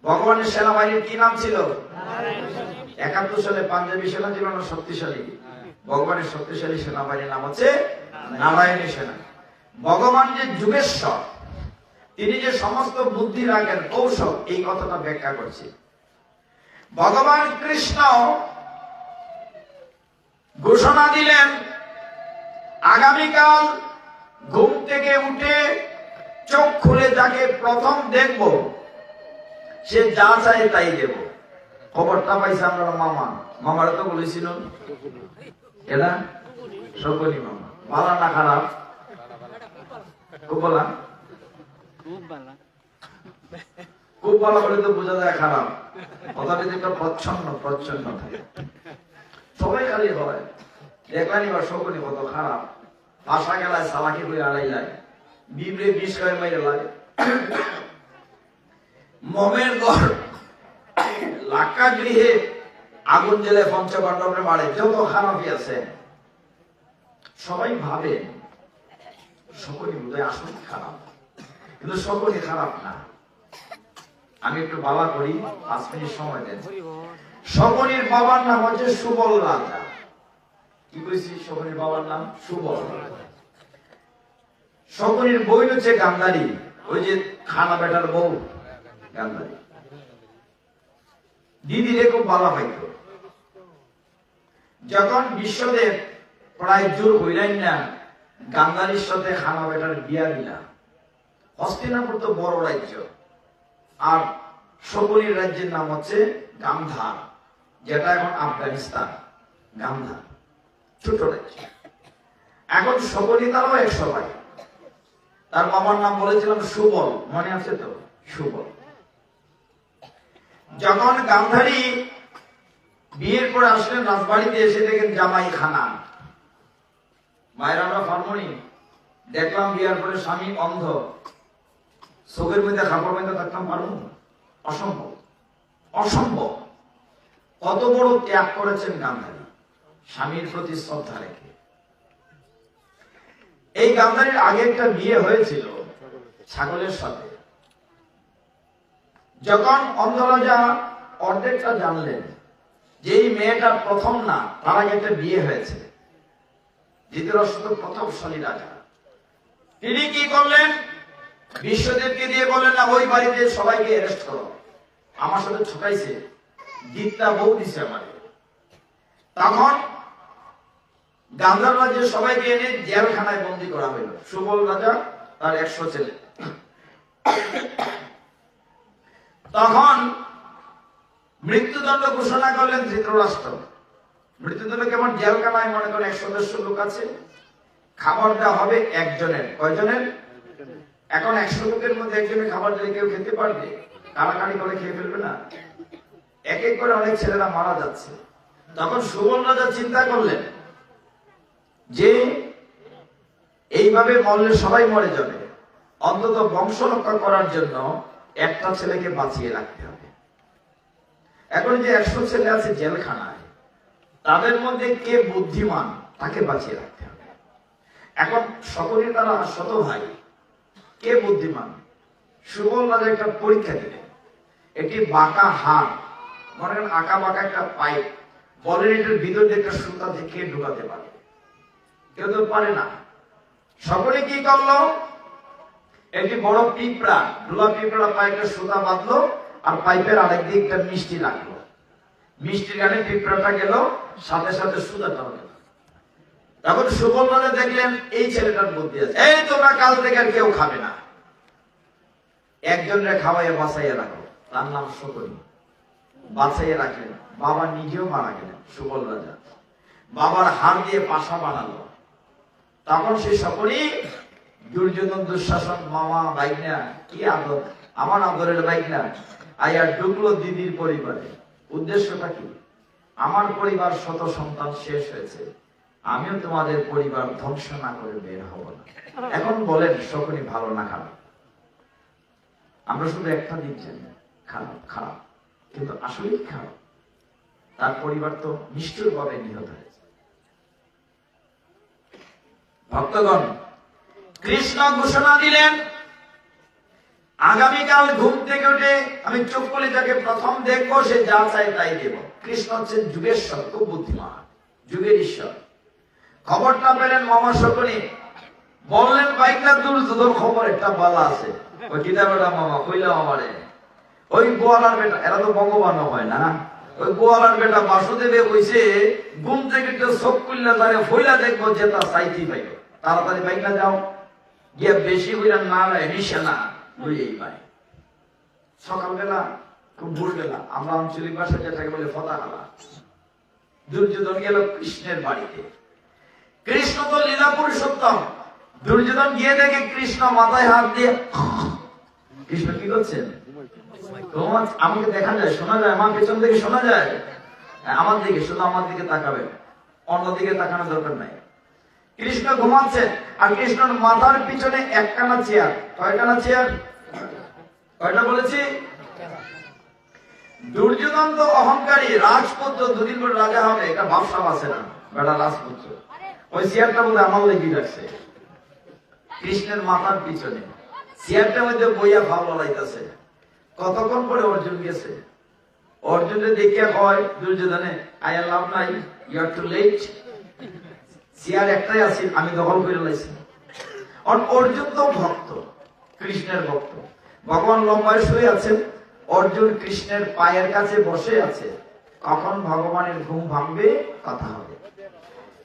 ভগবানের সেনাবাহিনীর কি নাম ছিল? 71 সালে পাঞ্জাবি সেনা ছিল না শক্তিশালী? ভগবানের শক্তিশালী সেনাবাহিনীর নাম হচ্ছে নারায়ণী সেনা। ভগবান যে যুগেশ্বর, তিনি যে সমস্ত বুদ্ধি রাখেন, কৌশল, এই কথাটা ব্যাখ্যা করছি। ভগবান কৃষ্ণ ঘোষণা দিলেন, আগামীকাল ঘুম থেকে উঠে চোখ খুলে যাকে প্রথম দেখব, সে যা চাই তাই দেব। খবরটা পাইছে আমরা মামারা তো বলেছিল, এরা শকুনি মামা। ভালো না খারাপ? খুব ভালো। খুব ভালো করে তো বোঝা যায় খারাপ। কথাটা একটা প্রচ্ছন্ন থাকে। সবাই খালি হয় দেখলানি বা শকুনি কত খারাপ। ভাষা গেলায় সালাকি করে আড়াই লাগে, বিবরে বিষ করে মাইরে লাগে। মমের ঘর লাক্কা গৃহে আগুন জেলে পঞ্চপাণ্ডবরে মারে। যত খারাপই আছে সবাই ভাবে শকুনি বোধহয় আসলে খারাপ, কিন্তু শকুনি খারাপ না। আমি একটু বাবা করি, 5 মিনিট সময় দেন। শকুনির বাবার নাম হচ্ছে সুবল রাজা। কি কইছি? শকুনির বাবার নাম সুবল। শকুনির বই হচ্ছে গান্ধারী, ওই যে খানা বেটার বউ গান্ধারী। দিদিরে খুব ভালো পাইত। যখন বিশ্বদেব প্রায় জোর হইলেন না, গান্ধারীর সাথে খানা বেটার বিয়া দিলা। হস্তিনাপুর তো বড় রাজ্য, আর শকুনির রাজ্যের নাম হচ্ছে গান্ধার, যেটা এখন আফগানিস্তান। গান্ধার ছোট রাজ্য। এখন শকুনি তারও 100 ভাই। তার মামার নাম বলেছিলাম সুবল, মনে আছে তো? সুবল। যখন গান্ধারী বিয়ের পরে আসলেন রাজবাড়িতে, এসে দেখেন জামাই খানা। মায়ের আমরা ফার্মনি দেখলাম বিয়ার পরে স্বামী অন্ধ, চোখের মধ্যে খাপড় মধ্যে থাকতাম পারবো? অসম্ভব, অসম্ভব। কত বড় ত্যাগ করেছেন গান্ধারী স্বামীর প্রতি শ্রদ্ধা রেখে। এই গান্ধারীর আগে একটা বিয়ে হয়েছিল ছাগলের সাথে। যখন অন্ধ রাজা অর্ধেকটা জানলেন যে এই মেয়েটা প্রথম না, তার আগে একটা বিয়ে হয়েছে, ধৃতরাষ্ট্র প্রতাপশালী রাজা, তিনি কি করলেন? বিশ্বদেবকে দিয়ে বলেন না, ওই বাড়িতে সবাইকে অ্যারেস্ট করো, আমার সাথে ঠকাইছে, গীতটা বউ দিছে আমাকে। তখন গান্ধার রাজ্যের সবাইকে এনে জেলখানায় বন্দী করা হইল। সুবল রাজা তার 100 ছেলে। তখন মৃত্যুদণ্ড ঘোষণা করলেন ধৃতরাষ্ট্র। মৃত্যুদণ্ড কেমন? জেলখানায় মনে করেন 100-150 লোক আছে, খাবার দেওয়া হবে একজনের। কয়জনের? এখন 100 লোকের মধ্যে একজনের খাবার দিলে কেউ খেতে পারবে? কাড়াকাড়ি করে খেয়ে ফেলবে না? এক এক করে অনেক ছেলেরা মারা যাচ্ছে। তখন সুবল রাজা চিন্তা করলেন যে এইভাবে মরলে সবাই মরে যাবে, অন্তত বংশ রক্ষা করার জন্য একটা ছেলেকে বাঁচিয়ে রাখতে হবে। এখন যে 100 ছেলে আছে জেলখানায়, তাদের মধ্যে কে বুদ্ধিমান তাকে বাঁচিয়ে রাখতে হবে। এখন সকলে তারা 100 ভাই, কে বুদ্ধিমান? সুবল রাজা একটা পরীক্ষা দিলেন। একটি বাঁকা হাড়, মনে করেন আঁকা বাঁকা একটা পাইপ, বলেন এটার ভিতর দিয়ে একটা সুতা থেকে ঢুকাতে পারে? কেউ তো পারে না। সকলে কি করলো? একটি বড় পিঁপড়া, ঢোলা পিঁপড়া পাইপের সুতা বাঁধলো, আর পাইপের আরেক দিকে একটা মিষ্টি রাখলো। মিষ্টির গানে পিঁপড়াটা গেল, সাথে সাথে সুতাটা হলো। তখন সুবল রাজা দেখলেন এই ছেলেটার বুদ্ধি আছে, এই তোমরা কাল থেকে আর কেউ খাবে না, একজনের খাওয়াইয়া বাঁচাইয়া রাখো, তার নাম শকুনি। বাঁচাইয়া রাখলেন। বাবা নিজেও মারা গেলেন। সুবল রাজা বাবার হাড় দিয়ে পাশা বানালো, তখন সে সকলেই দুর্যোধন দুঃশাসন মামা বাইকনা কি আদর, আমার আদরের বাইকনা আইয়া ঢুকলো দিদির পরিবারে। উদ্দেশ্যটা কি? আমার পরিবার শত সন্তান শেষ হয়েছে, আমিও তোমাদের পরিবার ধ্বংস না করে বের হব না। এখন বলেন সকলেই ভালো না খারাপ? আমরা শুধু একটা দিক জানি, খারাপ খারাপ, কিন্তু আসলেই খারাপ। তার পরিবার তো নিষ্ঠুর ভাবে নিহত হয়েছে। ভক্তগণ, কৃষ্ণ ঘোষণা দিলেন আগামীকাল ঘুম থেকে উঠে আমি চোখ খুলে যাকে প্রথম দেখবো সে যা চাই তাই দেব। কৃষ্ণ হচ্ছেন যুগেশ্বর, খুব বুদ্ধিমান, যুগের ঈশ্বর। খবরটা পেলেন মামা সকলে, বললেন বাইকটা দুর্যোধন খবর একটা বলা আছে। ওই কিতাবেটা মামা কইলাম আমারে, ওই গোয়ালার বেটা, এরা তো ভগবান হয় না, ওই গোয়ালার বেটা বাসুদেবে কইছে ঘুম থেকে একটু চোখ খুললে তারে ফইলা দেখবো যে তা চাইতে পাইবে। তাড়াতাড়ি বাইকটা যাও, গিয়ে বেশি হইলা না নিশে না লইয়েই পাই। সকালবেলা খুব ভোরবেলা, আমরা আঞ্চলিক ভাষায় যেটাকে বলে ফতাকালা, দুর্যোধন গেল কৃষ্ণের বাড়িতে। কৃষ্ণ তো লীলা পুরুষোত্তম। দুর্যোধন গিয়ে দেখে কৃষ্ণ মাথায় হাত দিয়ে, কৃষ্ণ কি করছেন? আমাকে দেখা যায়, শোনা যায়, আমার পেছন থেকে শোনা যায়, আমার দিকে, শুধু আমার দিকে তাকাবে, অন্যদিকে তাকানোর দরকার নাই। কৃষ্ণ ঘুমাচ্ছে আর কৃষ্ণর মাথার পিছনে একখানা চেয়ার। কয়খানা চেয়ার? কয়টা বলেছি? দুর্যোধন তো অহংকারী, রাজপুত্র, দুদিন পর রাজা হবে, এটা ভাবসাব আছে না, বেটা রাজপুত্র। ওই চেয়ারটা মধ্যে আমার লেগে রাখছে কৃষ্ণের মাথার পিছনে। চেয়ারটার মধ্যে বইয়া ভালো লাগাইতেছে। কতক্ষণ পরে অর্জুন গেছে, অর্জুনের দেখিয়া কয় দুর্যোধনে, আই লাভ নাই, you are too late. Chair একটাই আছে, আমি দখল করে লাইছি। অর্জুন তো ভক্ত, কৃষ্ণের ভক্ত। ভগবান লম্বায় শুয়ে আছেন, অর্জুন কৃষ্ণের পায়ের কাছে বসে আছে। কখন ভগবানের ঘুম ভাঙবে, কথা হবে।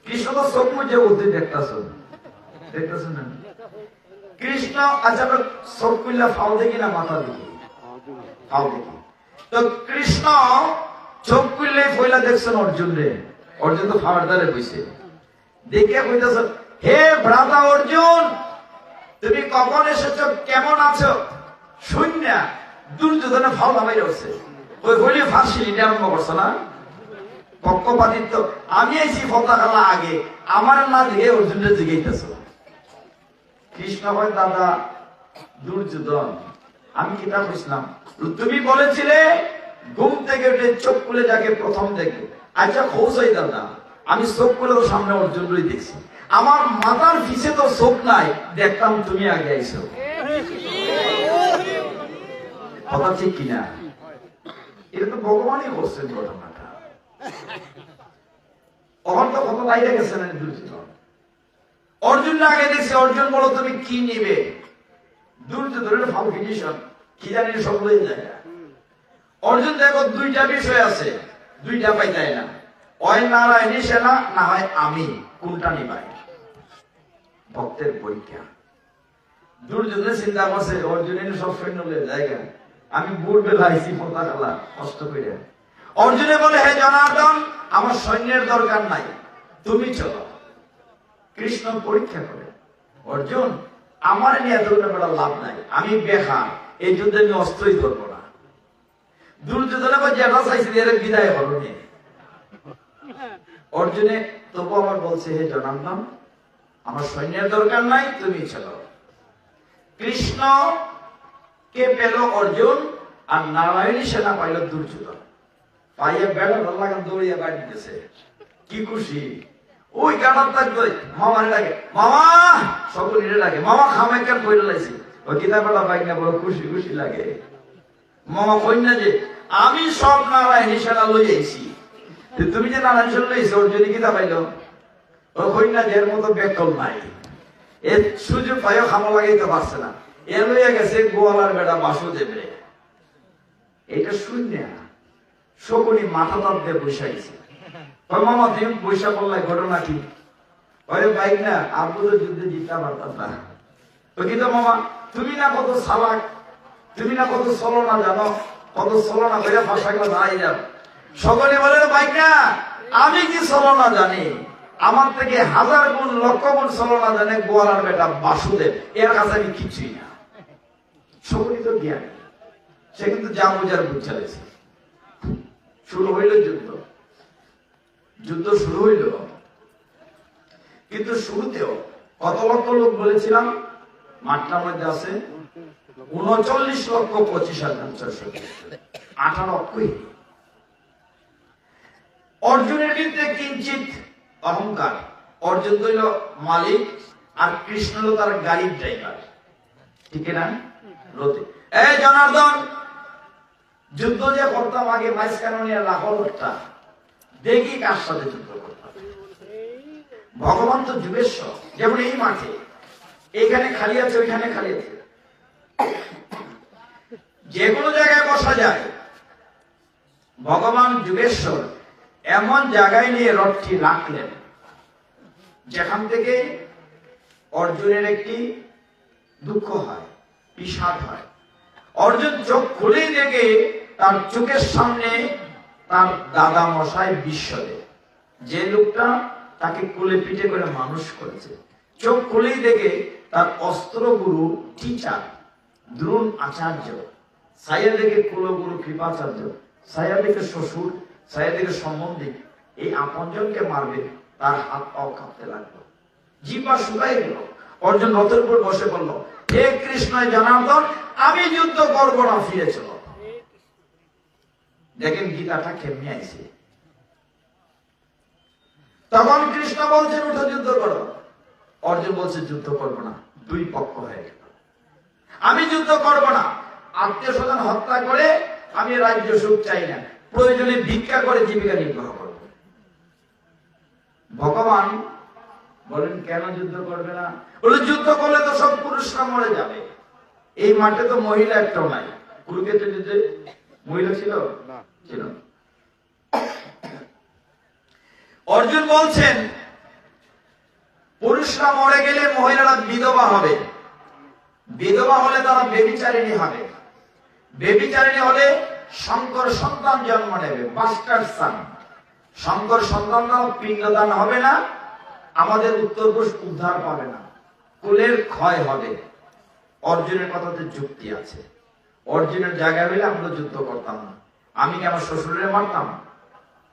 কৃষ্ণ তো চোখ মুজে উঠতে দেখতেছেন, দেখতেছেন না? কৃষ্ণ আচ্ছা চোখ খুললে ফাও দেখি না মাথা দেখি? ফাও দেখি। তো কৃষ্ণ চোখ খুললে ফইলা দেখছেন অর্জুন রে। অর্জুন তো ফাওয়ার দ্বারে বইছে, দেখে কইতেছেন, হে ভ্রাতা অর্জুন, তুমি কখন এসেছো, কেমন আছো? শূন্য দুর্যোধনে ফাও নামাই রয়েছে। ওই বলি ফাঁসি নিতে আরম্ভ করছো না, পক্ষপাতিত্ব। আমি আইছি ফতাকালা আগে, আমার না দিকে অর্জুনের জিগাইতেছ। কৃষ্ণ কয়, দাদা দুর্যোধন, আমি কিতাব বুঝলাম, তুমি বলেছিলে ঘুম থেকে উঠে চোখ খুলে যাকে প্রথম দেখবে। আচ্ছা খোঁজাই দাদা, আমি চোখ খুলে তো সামনে অর্জুনই দেখছি, আমার মাথার পিছে তো চোখ নাই, দেখতাম তুমি আগে আইছো। কথা ঠিক কিনা? এটা তো ভগবানই করছেন ঘটনাটা। তখন তো কত বাইরে গেছে না দুর্যোধন। অর্জুন আগে দেখছে, অর্জুন বলো তুমি কি নিবে? দুর্যোধনের ফাউন্ডেশন কি জানি সব হয়ে যায়। অর্জুন দেখো দুইটা বিষয় আছে, দুইটা পাইতাই না, হয় নারায়ণী সেনা, না হয় আমি, কোনটা নিবাই? ভক্তের পরীক্ষা। দুর্যোধনের চিন্তা করছে অর্জুনের সব সৈন্য জায়গা, আমি ভোরবেলা আইছি পতাকালা কষ্ট করে। অর্জুনে বলে, হে জনার্দন, আমার সৈন্যের দরকার নাই, তুমি চলো। কৃষ্ণ পরীক্ষা করে, অর্জুন আমার নিয়ে এত বড় লাভ নাই, আমি বেকার, এই যুদ্ধে আমি অস্ত্রই ধরবো না। দুর্যোধনে যেটা চাইছে এর বিদায় হলো নিয়ে। অর্জুনে তবু আমার বলছে, হে জনার্দন, আমার সৈন্যের দরকার নাই, তুমি চলো। কৃষ্ণ কে পেল অর্জুন, আর নারায়ণী সেনা পাইল দুর্যোধন। পাইয়া বেড়া লাগান দৌড়িয়া বাড়ি দিতেছে, কি খুশি। ওই গাড়ার থাকবে মামারে লাগে, মামা সকলে লাগে, মামা খামাইকার কইরে লাইছে। ওই কিতাবটা পাই না, বড় খুশি খুশি লাগে। মামা কই না যে আমি সব নারায়ণী সেনা লই আইছি, তুমি যে নারায়ণ সেনা লইছো, অর্জুন কিতাব পাইল। ও কই না যে এর মতো বেকল নাই, এর সুযোগ পাইও খামা লাগাইতে পারছে না, এ লইয়া গেছে গোয়ালার বেটা বাসুদেবে। এটা শূন্য শকুনি মাথা তাপ দিয়ে বসাইছে। মামা তুমি পয়সা করলে ঘটনা কি? বাইক না আপনি তো যুদ্ধে জিততে পারতাম না। কিন্তু মামা তুমি না কত চালাক, তুমি না কত চলনা জানো, কত চলনা করে ভাষা গুলো দাঁড়াই যাও। সকলে বলে বাইক না আমি কি চলনা জানি, আমার থেকে 1000 গুণ লক্ষ গুণ ছলনা জানে গোয়ালার বেটা বাসুদেব, এর কাছে আমি কিছুই না। সকলই তো জ্ঞান, সে কিন্তু যা বোঝার বুঝ চালিয়েছে। শুরু হইল যুদ্ধ, যুদ্ধ শুরু হইল, কিন্তু শুরুতেও কত লক্ষ লোক বলেছিলাম? মাঠটার মধ্যে আছে 39,25,600, 8 লক্ষই। অর্জুনের বিরুদ্ধে কিঞ্চিত অহংকার। অর্জুন হইল মালিক আর কৃষ্ণ হলো তার গাড়ির ড্রাইভার, ঠিক না? রথে এই জনার্দন, যুদ্ধ যে করতাম আগে মাঝখানে নিয়ে লাহোরটা দেখি কার সাথে যুদ্ধ করতাম। ভগবান তো যুগেশ্বর, যেমন এই মাঠে এখানে খালি আছে, ওইখানে খালি আছে, যে কোনো জায়গায় বসা যায়। ভগবান যুগেশ্বর এমন জায়গায় নিয়ে রথটি রাখলেন যেখান থেকে অর্জুনের একটি দুঃখ হয়, বিষাদ হয়। অর্জুন চোখ খুলেই দেখে তার চোখের সামনে তার দাদা মশাই বিশ্বদেব, যে লোকটা তাকে কোলে পিঠে করে মানুষ করেছে। চোখ খুলেই দেখে তার অস্ত্রগুরু টিচার দ্রোণ আচার্য, ছায়া দেখে কুলগুরু কৃপাচার্য, ছায়া দেখে শ্বশুর, ছায়া দেখে সম্বন্ধী, এই আপনজনকে মারবে, তার হাত পাও কাঁপতে লাগলো, জিহ্বা শুকাই গেল। অর্জুন রথের উপর বসে বলল, হে কৃষ্ণ জনার্দন, আমি যুদ্ধ করব না, ফিরে চলো। দেখেন গীতাটা কেমনি আইছে। তখন কৃষ্ণ বলছেন, উঠো যুদ্ধ করো। অর্জুন বলছে, যুদ্ধ করবো না। দুই পক্ষ হয়ে গেল, আমি যুদ্ধ করব না, আত্মীয় স্বজন হত্যা করে আমি রাজ্য সুখ চাই না, প্রয়োজনে ভিক্ষা করে জীবিকা নির্বাহ করব। ভগবান বলেন, কেন যুদ্ধ করবে না? বলে, যুদ্ধ করলে তো সব পুরুষরা মরে যাবে। এই মাঠে তো মহিলা একটাও নাই। কুরুক্ষেত্রে যুদ্ধে মহিলা ছিল না, ছিল। অর্জুন বলছেন, পুরুষরা মরে গেলে মহিলারা বিধবা হবে, বিধবা হলে তারা বেবিচারিণী হবে, বেবিচারিণী হলে শঙ্কর সন্তান জন্ম নেবে, বাস্টার্ড সান। শঙ্কর সন্তানরাও পিণ্ডদান হবে না, আমাদের উত্তরপুরুষ উদ্ধার পাবে না, কুলের ক্ষয় হবে। অর্জুনের কথাতে যুক্তি আছে। অর্জুনের জায়গায় হইলে আমরা যুদ্ধ করতাম না। আমি কি আমার শ্বশুরে মারতাম,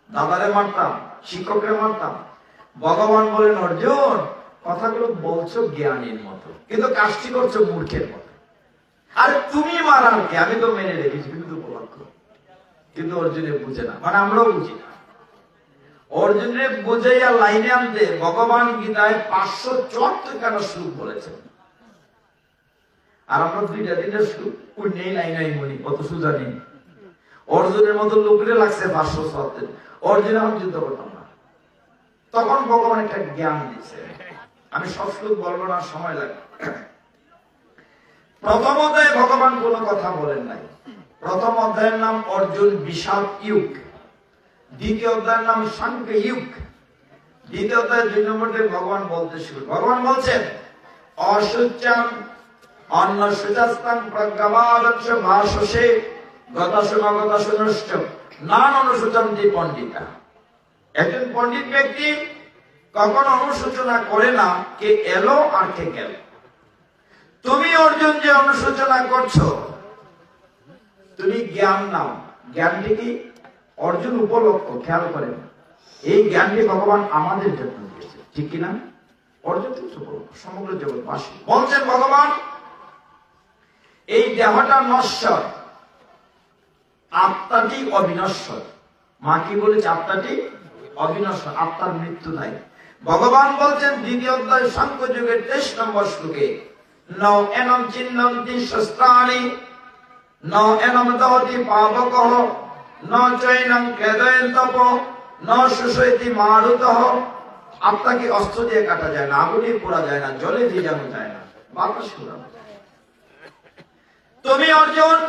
দাদারে মারতাম, শিক্ষকরে মারতাম? ভগবান বলেন, অর্জুন কথাগুলো বলছো জ্ঞানীর মতো, কিন্তু কাজটি করছো মূর্খের মতো। আর তুমি মারার কে? আমি তো মেনে রেখেছি, কিন্তু উপলক্ষ। কিন্তু অর্জুনে বুঝে না, মানে আমরাও বুঝি না। অর্জুনের বুঝাইয়া লাইনে আনতে ভগবান গীতায় 574 শ্লোক বলেছেন। আর আমরা 2টা 3টা শ্লোক নেই, নাই নাই মনি, কত সুজা নেই। অর্জুনের মতো লোকরে লাগছে 574। অর্জুন এখন যুদ্ধ করতাম না। তখন ভগবান একটা জ্ঞান দিচ্ছে, আমি সব শ্লোক বলবো না, সময় লাগবে। প্রথম অধ্যায়ে ভগবান কোনো কথা বলেন নাই। প্রথম অধ্যায়ের নাম অর্জুন বিষাদ যুগ, দ্বিতীয় অধ্যায়ের নাম সাংখ্য যুগ। দ্বিতীয় অধ্যায় 2 নম্বরে ভগবান বলতে শুরু। ভগবান বলছেন, অশুচ্যং অন্ন সুচাস্তাং প্রজ্ঞাবাদংশ ভাষসে গতাসুনগতাসুনশ্চ নান অনুসূচন্তি পণ্ডিতা। একজন পণ্ডিত ব্যক্তি কখনো অনুসূচনা করে না কে এলো আর কে গেল। তুমি অর্জুন যে অনুসূচনা করছো, তুমি জ্ঞান নাও। জ্ঞানটি কি? অর্জুন উপলক্ষ, খেয়াল করেন। এই জ্ঞানটি ভগবান আমাদের জন্য দিয়েছে, ঠিক কিনা? অর্জুন তো উপলক্ষ, সমগ্র জগৎবাসী। বলছেন ভগবান, এই দেহটা নশ্বর, আত্মাটি অবিনশ্বর। মা কি বলেছে? আত্মাটি অবিনশ্বর, আত্মার মৃত্যু নাই। ভগবান বলছেন দ্বিতীয় অধ্যায় সাংখ্য যুগের 23 নম্বর শ্লোকে, ন এনম চিন্নন্তি শস্ত্রাণি ন এনম দহতি পাবকঃ ন চৈনং ক্লেদয়ন তপ ন সুষয়তি মারুতঃ। আত্মাকে অস্ত্র দিয়ে কাটা যায় না, আগুনে পোড়া যায় না, জলে ভিজানো যায় না, বাতাসে উড়ানো যায় না। তুমি অর্জুন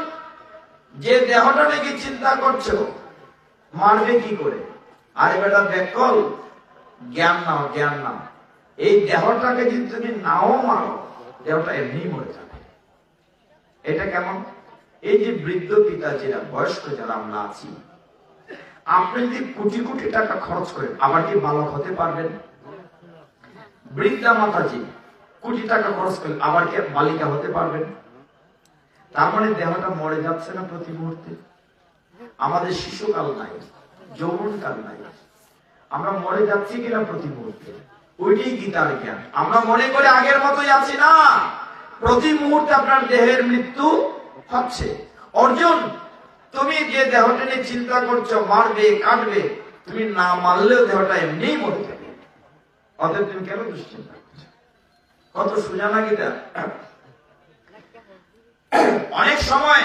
যে দেহটা নাকি চিন্তা করছো, মারবে কি করে? আরে বেটা বেকল, জ্ঞান নাও, জ্ঞান নাও। এই দেহটাকে যদি তুমি নাও মারো, দেহটা এমনি মরে যাবে। এটা কেমন? এই যে বৃদ্ধ পিতাজিরা, বয়স্ক যারা আমরা আছি, আপনি যদি কোটি কোটি টাকা খরচ করেন, আবার কি বালক হতে পারবেন? বৃদ্ধা মাতাজি কোটি টাকা খরচ করলেন, আবার কি বালিকা হতে পারবেন? তার মানে দেহটা মরে যাচ্ছে না প্রতি মুহূর্তে। আমাদের শিশুকাল নাই, যৌবনকাল নাই, আমরা মরে যাচ্ছি কিনা প্রতি মুহূর্তে, ওইটাই গীতার জ্ঞান। আমরা মনে করে আগের মতোই আছি না, প্রতি মুহূর্তে আপনার দেহের মৃত্যু হচ্ছে। অর্জুন, তুমি যে দেহটা নিয়ে চিন্তা করছো মারবে কাটবে, তুমি না মারলেও দেহটা এমনিই মরে যাবে, অতএব তুমি কেন দুশ্চিন্তা করছো? কত সোজা না গীতা। অনেক সময়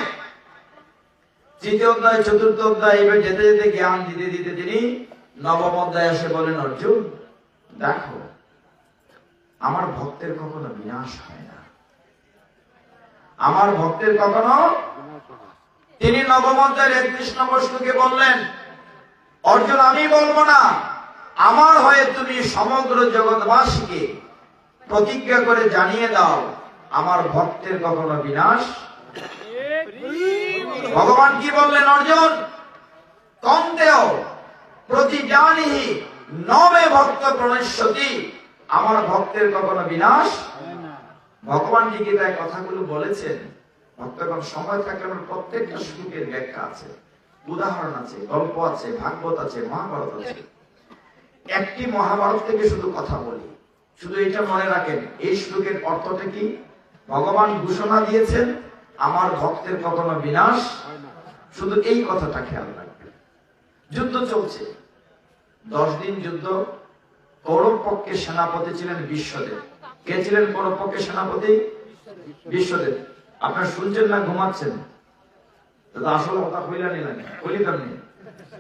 তৃতীয় অধ্যায় চতুর্থ অধ্যায় এবার যেতে যেতে জ্ঞান দিতে দিতে তিনি নবম অধ্যায় এসে বলেন, অর্জুন দেখো, আমার ভক্তের কখনো বিনাশ হয় না, আমার ভক্তের কখনো। তিনি নবম অধ্যায়ের 31 নম্বর শ্লোকে বললেন, অর্জুন আমি বলবো না, আমার হয়ে তুমি সমগ্র জগৎবাসীকে প্রতিজ্ঞা করে জানিয়ে দাও, আমার ভক্তের কখনো বিনাশ। ভগবান কি বললেন, অর্জুন কন্তেও প্রতিজানিহি নবে ভক্ত প্রণশ্যতি, আমার ভক্তের কখনো বিনাশ। ভগবান কি গীতায় কথাগুলো বলেছেন। ভক্তগণ সময় থাকলে আমার প্রত্যেকটা শ্লোকের ব্যাখ্যা আছে, উদাহরণ আছে, গল্প আছে, ভাগবত আছে, মহাভারত আছে। একটি মহাভারত থেকে শুধু কথা বলি, শুধু এটা মনে রাখেন, এই শ্লোকের অর্থটা কি? ভগবান ঘোষণা দিয়েছেন আমার ভক্তের কখনো বিনাশ, শুধু এই কথাটা খেয়াল রাখবেন। যুদ্ধ চলছে, 10 দিন যুদ্ধ। কৌরব পক্ষের সেনাপতি ছিলেন বিশ্বদেব। কে ছিলেন কৌরব পক্ষের সেনাপতি? বিশ্বদেব। আপনারা শুনছেন না ঘুমাচ্ছেন? আসলে কথা কইলা নিলেন, কইলিতাম নি,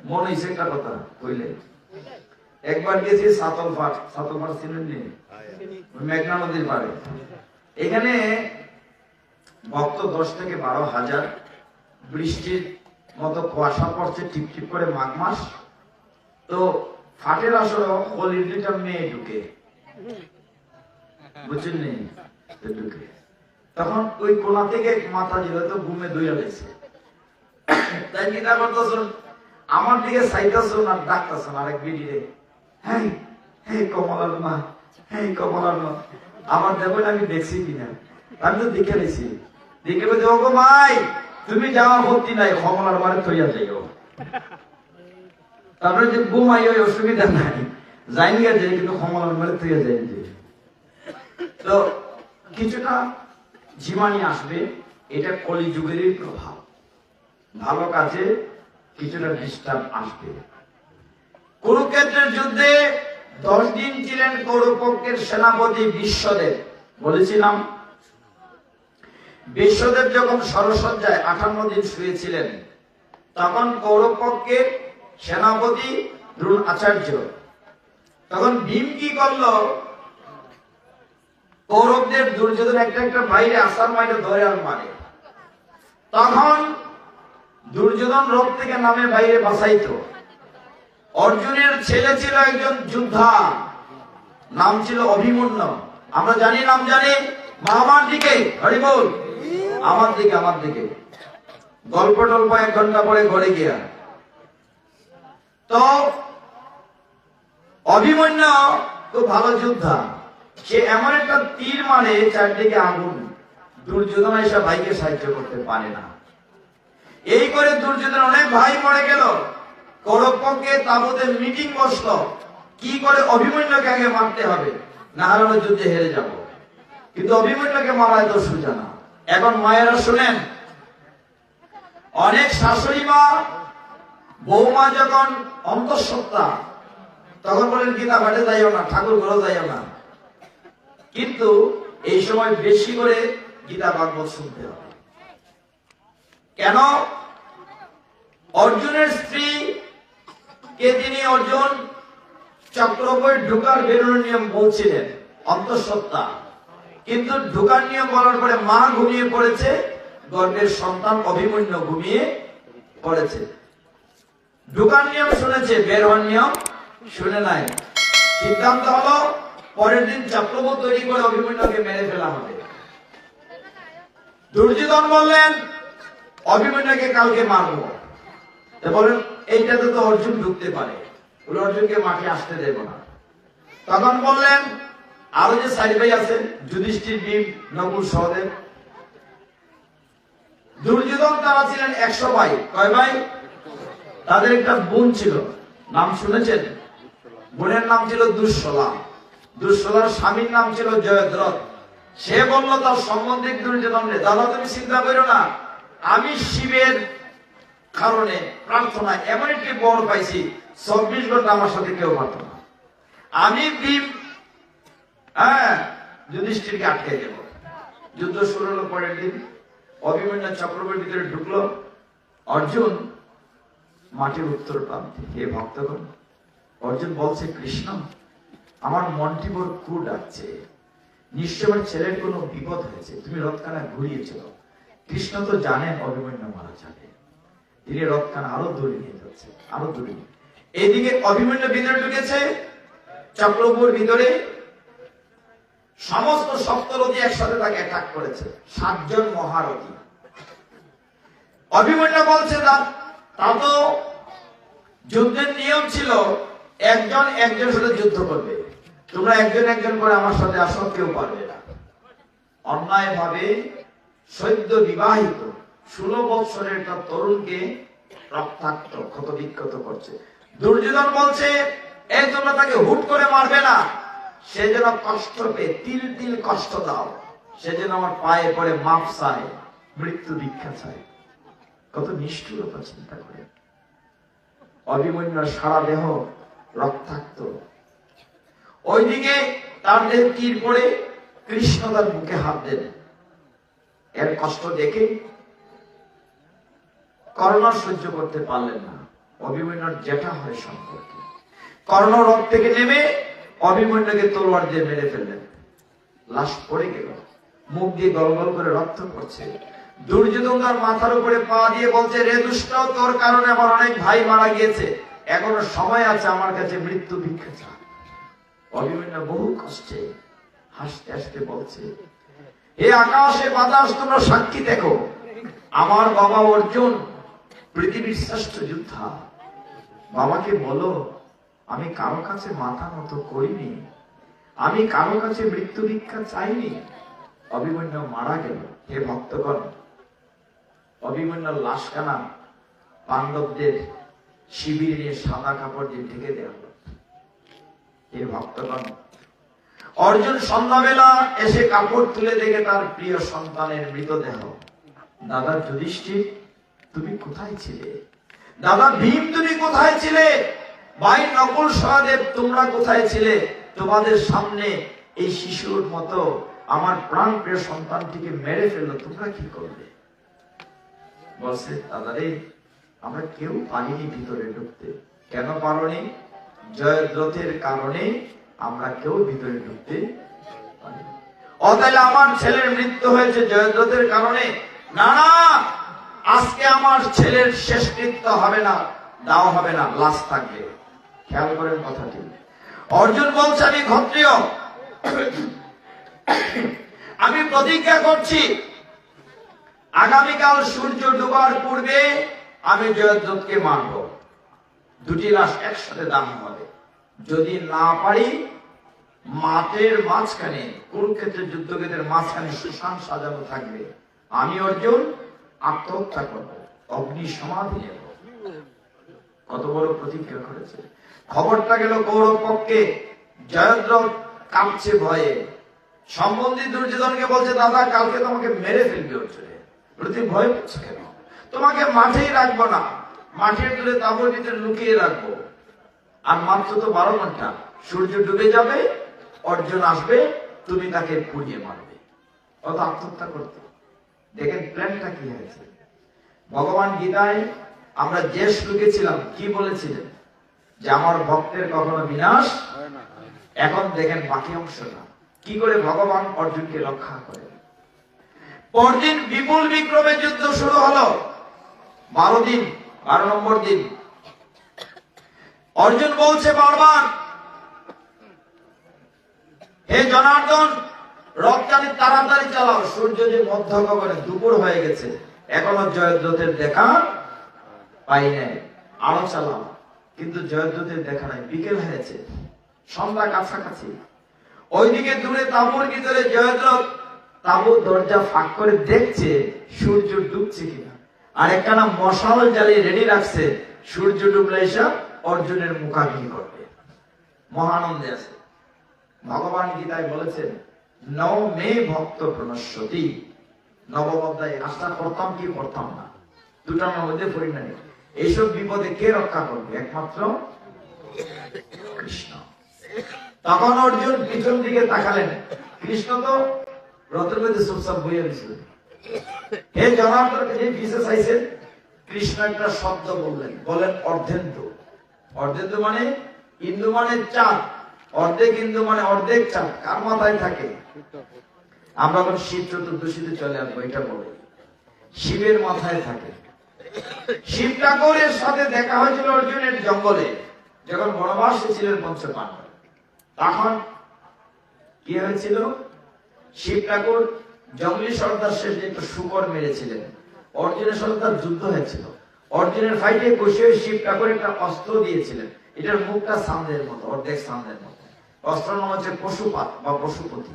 মনে হয়েছে একটা কথা কইলে। একবার গেছি সাতলফাট, সাতলফাট চিনেন নি? মেঘনা নদীর পাড়ে। এখানে ভক্ত 10 থেকে 12,000, বৃষ্টির মতো কুয়াশা পড়ছে টিপ টিপ করে, মাঘ মাস। তো ফাটের আসলে হলির 2টা মেয়ে ঢুকে, বুঝছেন নি? ঢুকে তখন ওই কোনা থেকে মাথা দিল, তো ঘুমে দইয়া গেছে। তাই চিন্তা করতেছেন, আমার দিকে চাইতেছেন আর ডাকতেছেন আরেক বিড়িরে, হ্যাঁ হ্যাঁ কমলার মা, হ্যাঁ কমলার মা। আমার দেখবেন আমি দেখছি কিনা, আমি তো দেখে নিছি। দেখে বলছে, ও গো ভাই তুমি যাওয়ার ভর্তি নাই, কমলার মারে থইয়া যাইও। তারপরে যে ঘুমাই ওই অসুবিধা নাই, যাইন গেছে কিন্তু কমলার মারে থইয়া যাই। তো কিছুটা ঝিমানি আসবে, এটা কলিযুগেরই প্রভাব। ভালো কাজে কিছুটা ডিস্টার্ব আসবে। কুরুক্ষেত্রের যুদ্ধে 10 দিন ছিলেন কৌরব পক্ষের সেনাপতি বিশ্বদেব। বলেছিলাম বিশ্বদেব যখন সরসজ্জায় 58 দিন শুয়েছিলেন, তখন কৌরব পক্ষের সেনাপতি দ্রোণ আচার্য, তখন ভীম কি করলো, কৌরবদের দুর্যোধন একটা একটা বাইরে আসার মাইরে ধরে আর মারে। তখন দুর্যোধন রথ থেকে নামে বাইরে বাঁচাইতো। অর্জুনের ছেলে ছিল একজন যোদ্ধা, নাম ছিল অভিমন্যু। আমরা জানি, নাম জানি, আমার দিকে হরি বল, আমার দিকে আমার দিকে। গল্প টল্প 1 ঘন্টা পরে ঘরে গিয়া, তো অভিমন্যু খুব ভালো যোদ্ধা, সে এমন একটা তীর মারে চারদিকে আগুন, দুর্যোধন এসে ভাইকে সাহায্য করতে পারে না। এই করে দুর্যোধন অনেক ভাই মরে গেল। কৌরব পক্ষে তাবুতে মিটিং বসলো, কি করে অভিমন্যুকে আগে মারতে হবে, না হলে যুদ্ধে হেরে যাব। কিন্তু অভিমন্যুকে মারায় তো সোজা না। এখন মায়েরা শুনেন, অনেক শাশুড়ি মা বৌমা যখন অন্তঃসত্ত্বা, তখন বলেন গীতা পাঠে যাইও না, ঠাকুর ঘরে যাইও না। কিন্তু এই সময় বেশি করে গীতা ভাগবত শুনতে হবে। কেন? অর্জুনের স্ত্রী কে, তিনি অর্জুন চক্রবর্তী ঢুকার বেরোনোর নিয়ম বলছিলেন, অন্তঃসত্ত্বা। কিন্তু ঢুকার নিয়ম বলার পরে মা ঘুমিয়ে পড়েছে, গর্ভের সন্তান অভিমন্যু ঘুমিয়ে পড়েছে। ঢুকার নিয়ম শুনেছে, বের হওয়ার নিয়ম শুনে নাই। সিদ্ধান্ত হলো পরের দিন চক্রবর্তী তৈরি করে অভিমন্যুকে মেরে ফেলা হবে। দুর্যোধন বললেন অভিমন্যুকে কালকে মারবো। বলেন এইটাতে তো অর্জুন ঢুকতে পারে, অর্জুনকে মাঠে আসতে দেব না। তখন বললেন আরো যে 4 ভাই আছে, যুধিষ্ঠির, ভীম, নকুল, সহদেব, দুর্যোধন, তারা ছিলেন 100 ভাই। কয় ভাই? তাদের একটা বোন ছিল, নাম শুনেছেন? বোনের নাম ছিল দুঃশলা। দুঃশলার স্বামীর নাম ছিল জয়দ্রথ। সে বলল তার সম্বন্ধে দুর্যোধনকে, দাদা তুমি চিন্তা করো না, আমি শিবের কারণে প্রার্থনা এমন একটি বর পাইছি, 24 ঘন্টা আমার সাথে কেউ পারত না। আমি ভীম যুধিষ্ঠিরকে আটকে দেব। যুদ্ধ শুরু হলো পরের দিন। অভিমন্যু চক্রবের ভিতরে ঢুকলো। অর্জুন মাটির উত্তর প্রান্তে। হে ভক্তগণ, অর্জুন বলছে, কৃষ্ণ আমার মনটি বড় কু ডাকছে, নিশ্চয় আমার ছেলের কোনো বিপদ হয়েছে, তুমি রথখানা ঘুরিয়েছ। কৃষ্ণ তো জানেন অভিমন্যু মারা যাবে, তিনি রথখানা আরো দূরে নিয়ে যাচ্ছে, আরো দূরে। এদিকে অভিমন্যু ভিতরে ঢুকেছে, চক্রপুর ভিতরে সমস্ত সপ্তরথী একসাথে তাকে অ্যাটাক করেছে, 7 জন মহারথী। অভিমন্যু বলছে, তা তো যুদ্ধের নিয়ম ছিল, একজন একজনের সাথে যুদ্ধ করবে, তোমরা একজন একজন করে আমার সাথে আসো, কেউ পারবে না। অন্যায় ভাবে সদ্য বিবাহিত 16 বৎসরের একটা তরুণকে রক্তাক্ত ক্ষত বিক্ষত করছে। দুর্যোধন বলছে, এই তোমরা তাকে হুট করে মারবে না, সে যেন কষ্ট পেয়ে তিল তিল কষ্ট দাও, সে যেন আমার পায়ে পড়ে মাপ চায়, মৃত্যু ভিক্ষা চায়। কত নিষ্ঠুরতা চিন্তা করে। অভিমন্যুর সারা দেহ রক্তাক্ত, ওইদিকে তার দেহ তীর পড়ে, কৃষ্ণ তার বুকে হাত দেন। এর কষ্ট দেখে কর্ণ সহ্য করতে পারলেন না। অভিমন্যুর জেঠা হয় সম্পর্কে, কর্ণ রথ থেকে নেমে অভিমন্যুকে তলোয়ার দিয়ে মেরে ফেললেন। লাশ পড়ে গেল, মুখ দিয়ে গলগল করে রক্ত পড়ছে। দুর্যোধন তার মাথার উপরে পা দিয়ে বলছে, রে দুষ্ট, তোর কারণে আমার অনেক ভাই মারা গিয়েছে, এখনো সময় আছে, আমার কাছে মৃত্যু ভিক্ষা চা। অভিমন্যু বহু কষ্টে হাসতে হাসতে বলছে, হে আকাশে বাতাস, তোমরা সাক্ষী দেখো, আমার বাবা অর্জুন পৃথিবীর শ্রেষ্ঠ যোদ্ধা। বাবাকে বলো, আমি কারো কাছে মাথা নত করিনি, আমি কারো কাছে মৃত্যু ভিক্ষা চাইনি। অভিমন্যু মারা গেল। হে ভক্তগণ, অভিমন্যুর লাশখানা পাণ্ডবদের শিবির নিয়ে সাদা কাপড় দিয়ে ঢেকে দেওয়া হলো। হে ভক্তগণ, অর্জুন সন্ধ্যাবেলা এসে কাপড় তুলে দেখে তার প্রিয় সন্তানের মৃতদেহ। দাদা যুধিষ্ঠির, তুমি কোথায় ছিলে? দাদা ভীম, তুমি কোথায় ছিলে? ভাই নকুল, সহদেব, তোমরা কোথায় ছিলে? তোমাদের সামনে এই শিশুর মতো আমার প্রাণ প্রিয় সন্তানটিকে মেরে ফেললো, তোমরা কি করবে? বলছে, দাদারে, আমরা কেউ পারিনি ভিতরে ঢুকতে। কেন পারোনি? জয়দ্রথের কারণে আমরা কেউ ভিতরে ঢুকতে পারিনি। তাহলে আমার ছেলের মৃত্যু হয়েছে জয়দ্রথের কারণে? না না, আজকে আমার ছেলের শেষকৃত্য হবে না, দাও হবে না, লাশ থাকবে। খেয়াল করেন কথাটি। অর্জুন বলছে, আমি ক্ষত্রিয়, আমি প্রতিজ্ঞা করছি, আগামীকাল সূর্য ডুবার পূর্বে আমি জয়দ্রথকে মারব। 2টি লাশ একসাথে দাম হবে। যদি না পারি, মাঠের মাঝখানে, কুরুক্ষেত্রের যুদ্ধক্ষেত্রের মাঝখানে শ্মশান সাজানো থাকবে, আমি অর্জুন আত্মহত্যা করব, অগ্নি সমাধি নেব। কত বড় প্রতিজ্ঞা করেছে। খবরটা গেল কৌরব পক্ষে। জয়দ্রথ কাঁপছে ভয়ে। সম্বন্ধী দুর্যোধনকে বলছে, দাদা কালকে তোমাকে মেরে ফেলবে অর্জুনে, প্রতি ভয় পাচ্ছে কেন? তোমাকে মাঠেই রাখবো না, মাঠের দূরে তাঁবুর ভিতরে লুকিয়ে রাখবো। আর মাত্র তো 12 ঘন্টা, সূর্য ডুবে যাবে, অর্জুন আসবে, তুমি তাকে পুড়িয়ে মারবে। অত আত্মহত্যা করতে। দেখেন প্ল্যানটা কি হয়েছে। ভগবান গীতায় আমরা যে শ্লোকে ছিলাম, কি বলেছিলেন? যে আমার ভক্তের কখনো বিনাশ। এখন দেখেন বাকি অংশটা কি করে ভগবান অর্জুনকে রক্ষা করেন। পরদিন বিপুল বিক্রমে যুদ্ধ শুরু হলো। 12 নম্বর দিন। অর্জুন বলছে বারবার, হে জনার্দন, রথটাকে তাড়াতাড়ি চালাও, সূর্য যে মধ্য গগনে, দুপুর হয়ে গেছে, এখনো জয়দ্রথের দেখা পাই নাই, আরো চালাও। কিন্তু জয়দ্রথের দেখা নাই, বিকেল হয়েছে, সন্ধ্যা কাছাকাছি। ওইদিকে দূরে তাঁবুর ভিতরে জয়দ্রথ তাঁবুর দরজা ফাঁক করে দেখছে সূর্য ডুবছে কিনা, আর একখানা মশাল জ্বালিয়ে রেডি রাখছে, সূর্য ডুবলে এসে অর্জুনের মুখাগ্নি করবে। মহানন্দে আছে। ভগবান গীতায় বলেছেন নও মে ভক্ত প্রণশ্যতি, নবম অধ্যায়ে কাজটা করতাম কি করতাম না, দুটার মধ্যে পরিণামী। এইসব বিপদে কে রক্ষা করবে? একমাত্র কৃষ্ণ। তখন অর্জুন পিছন দিকে তাকালেন, কৃষ্ণ তো রথের মধ্যে চুপচাপ বইয়ে দিয়েছিলেন। হে জনার্দন, যে পিছে চাইছেন, কৃষ্ণ একটা শব্দ বললেন, বলেন অর্ধেন্দু। অর্ধেন্দু মানে ইন্দু মানে চাঁদ, অর্ধেক ইন্দু মানে অর্ধেক চাঁদ। কার মাথায় থাকে? আমরা এখন শিব চতুর্দশীতে চলে আসবো, এটা বলে শিবের মাথায় থাকে। শিব ঠাকুরের সাথে দেখা হয়েছিল অর্জুনের জঙ্গলে, যখন বনবাসে ছিলেন পঞ্চপাণ্ডব। তখন কি হয়েছিল? শিব ঠাকুর জঙ্গলি সর্দার শেষ যে একটা শুকর মেরেছিলেন, অর্জুনের সর্দার যুদ্ধ হয়েছিল। অর্জুনের ফাইটে বসে শিব ঠাকুর একটা অস্ত্র দিয়েছিলেন, এটার মুখটা সামনের মতো, অর্ধেক সামনের মতো। অস্ত্র নাম হচ্ছে পশুপাত বা পশুপতি।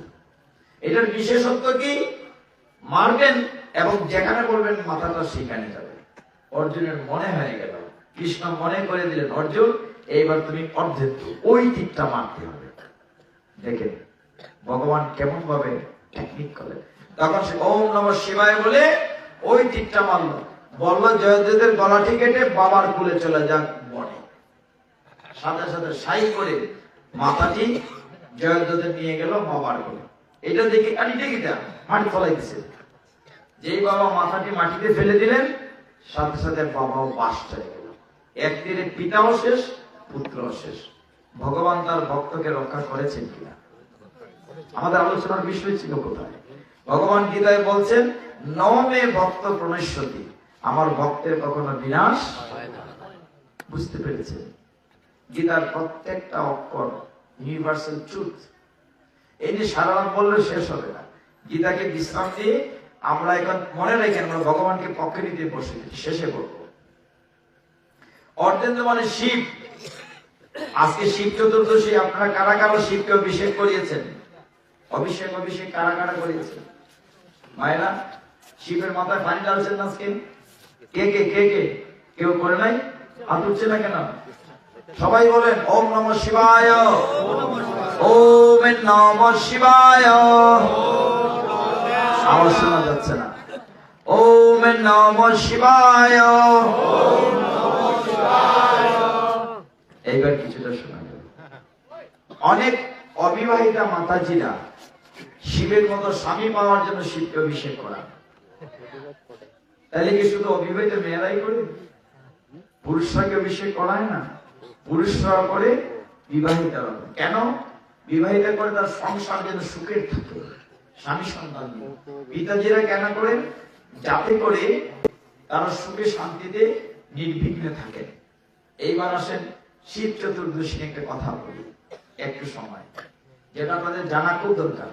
এটার বিশেষত্ব কি? মারবেন এবং যেখানে বলবেন মাথাটা সেখানে যাবে। অর্জুনের মনে হয়ে গেল, কৃষ্ণ মনে করে দিলেন, অর্জুন এইবার তুমি অর্ধেন্দু, ওই তীরটা মারতে হবে। দেখেন ভগবান কেমন ভাবে টেকনিক করে। তখন সে ওম নমঃ শিবায় বলে ওই তীরটা মারল, বলল জয়দেবের গলাটি কেটে বাবার কুলে চলে যাক বনে। সাথে সাথে সাই করে মাথাটি জয়দেবের নিয়ে গেল বাবার কোলে। এটা দেখে মাটি ফলাই দিছে। যেই বাবা মাথাটি মাটিতে ফেলে দিলেন, সাথে সাথে বাবাও বাস চলে গেল। একদিনে পিতাও শেষ, পুত্রও শেষ। ভগবান তার ভক্তকে রক্ষা করেছেন কিনা? আমাদের আলোচনার বিষয় ছিল কোথায়? ভগবান গীতায় বলছেন নমে ভক্ত প্রণশ্যতি, আমার ভক্তের কখনো বিনাশ হয় না। বুঝতে পেরেছেন? গীতার প্রত্যেকটা অক্ষর ইউনিভার্সাল ট্রুথ। এই যে সারা রাত বললে শেষ হবে না। গীতাকে বিশ্রাম দিয়ে আমরা এখন মনে রাখেন, আমরা ভগবানকে পক্ষে নিতে বসে শেষে বলবো। অর্ধেন্দু মানে শিব। আজকে শিব চতুর্দশী, আপনারা কারা কারা শিবকে অভিষেক করিয়েছেন? অভিষেক কারা কারা করিয়েছেন? মায়েরা শিবের মাথায় পানি ঢালছেন আজকে? কে কে কে কে? কেউ করে নাই? হাত উঠছে না কেন? সবাই বলেন ওম নমঃ শিবায়, ওম নমঃ শিবায়। আওয়াজ শোনা যাচ্ছে না। ওম নমঃ শিবায়। এইবার কিছুটা শোনা যাবে। অনেক অবিবাহিতা মাতাজিরা শিবের মতো স্বামী পাওয়ার জন্য শিবকে অভিষেক করা। তাহলে কি শুধু অবিবাহিত মেয়েরাই করে? পুরুষরাকে অভিষেক করায় না? পুরুষরা করে, বিবাহিতারা। কেন? বিবাহিতা করে তার সংসার যেন সুখের থাকে, স্বামী সন্তান নিয়ে। পিতাজিরা কেন করেন? যাতে করে তারা সুখে শান্তিতে নির্বিঘ্নে থাকে। এইবার আসেন শিব চতুর্দশী একটা কথা বলি, একটু সময়, যেটা আপনাদের জানা খুব দরকার।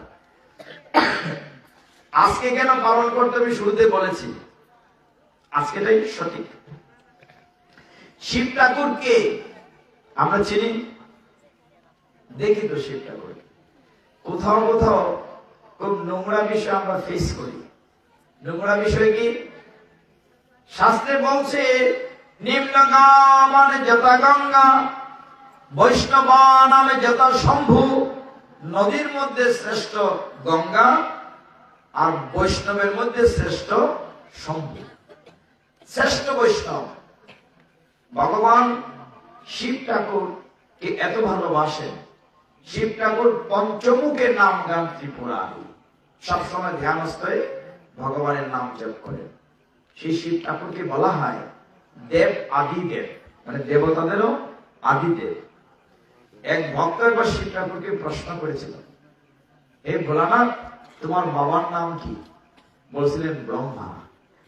আজকে কেন পালন করতে আমি শুরুতে বলেছি, আজকেটাই সঠিক। শিব ঠাকুরকে আমরা চিনি, দেখি তো শিব ঠাকুর। কোথাও কোথাও খুব নোংরা বিষয় আমরা ফেস করি। নোংরা বিষয় কি? শাস্ত্রে বলছে নিম্নগা মানে যথা গঙ্গা, বৈষ্ণবা নামে যথা শম্ভু। নদীর মধ্যে শ্রেষ্ঠ গঙ্গা, আর বৈষ্ণবের মধ্যে শ্রেষ্ঠ শম্ভু, শ্রেষ্ঠ বৈষ্ণব। ভগবান শিব ঠাকুরকে এত ভালোবাসেন। শিব ঠাকুর পঞ্চমুখের নাম গান ত্রিপুরারি, সবসময় ধ্যানস্থ হয়ে ভগবানের নাম জপ করেন। সেই শিব ঠাকুরকে বলা হয় দেব আদিদেব, মানে দেবতাদেরও আদিদেব। এক ভক্ত একবার শিব ঠাকুরকে প্রশ্ন করেছিল, হে ভোলানাথ, তোমার বাবার নাম কি? বলছিলেন ব্রহ্মা।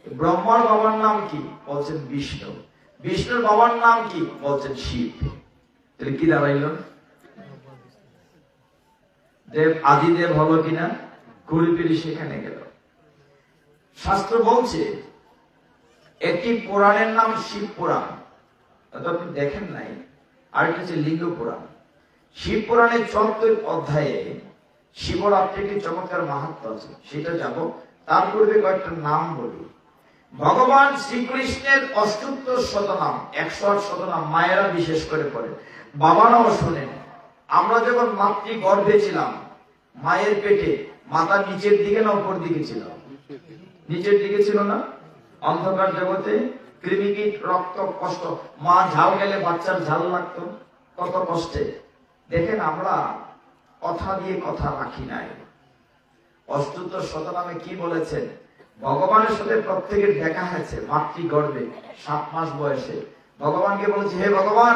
ব্রহ্মার বাবার নাম কি? বলছেন বিষ্ণু। বিষ্ণুর বাবার নাম কি? বলছেন শিব। তাহলে কি দাঁড়াইল? দেব আদিদেব হলো কিনা? ঘুরিপিড়ি সেখানে গেল। শাস্ত্র বলছে একটি পুরাণের নাম শিব পুরাণ, আপনি দেখেন নাই। আরেকটা হচ্ছে লিঙ্গ পুরাণ। শিব পুরাণের ৭৪ অধ্যায়ে শিবরাত্রি একটি চমৎকার মাহাত্ম্য আছে, সেটা যাব। তার পূর্বে কয়েকটা নাম বলি। ভগবান শ্রীকৃষ্ণের অষ্টোত্তর শতনাম, 108 শতনাম মায়েরা বিশেষ করে পড়ে, বাবারাও শোনেন। আমরা যখন মাতৃ গর্ভে ছিলাম, মায়ের পেটে মাথা নিচের দিকে না উপর দিকে ছিল? নিচের দিকে ছিল না? অন্ধকার জগতে কৃমিকীট, রক্ত, কষ্ট, মা ঝাল গেলে বাচ্চার ঝাল লাগতো, কত কষ্টে। দেখেন, আমরা কথা দিয়ে কথা রাখি নাই। অষ্টোত্তর শতনামে কি বলেছেন? ভগবানের সাথে প্রত্যেকের দেখা হয়েছে মাতৃ গর্ভে 7 মাস বয়সে। ভগবানকে বলেছে, হে ভগবান,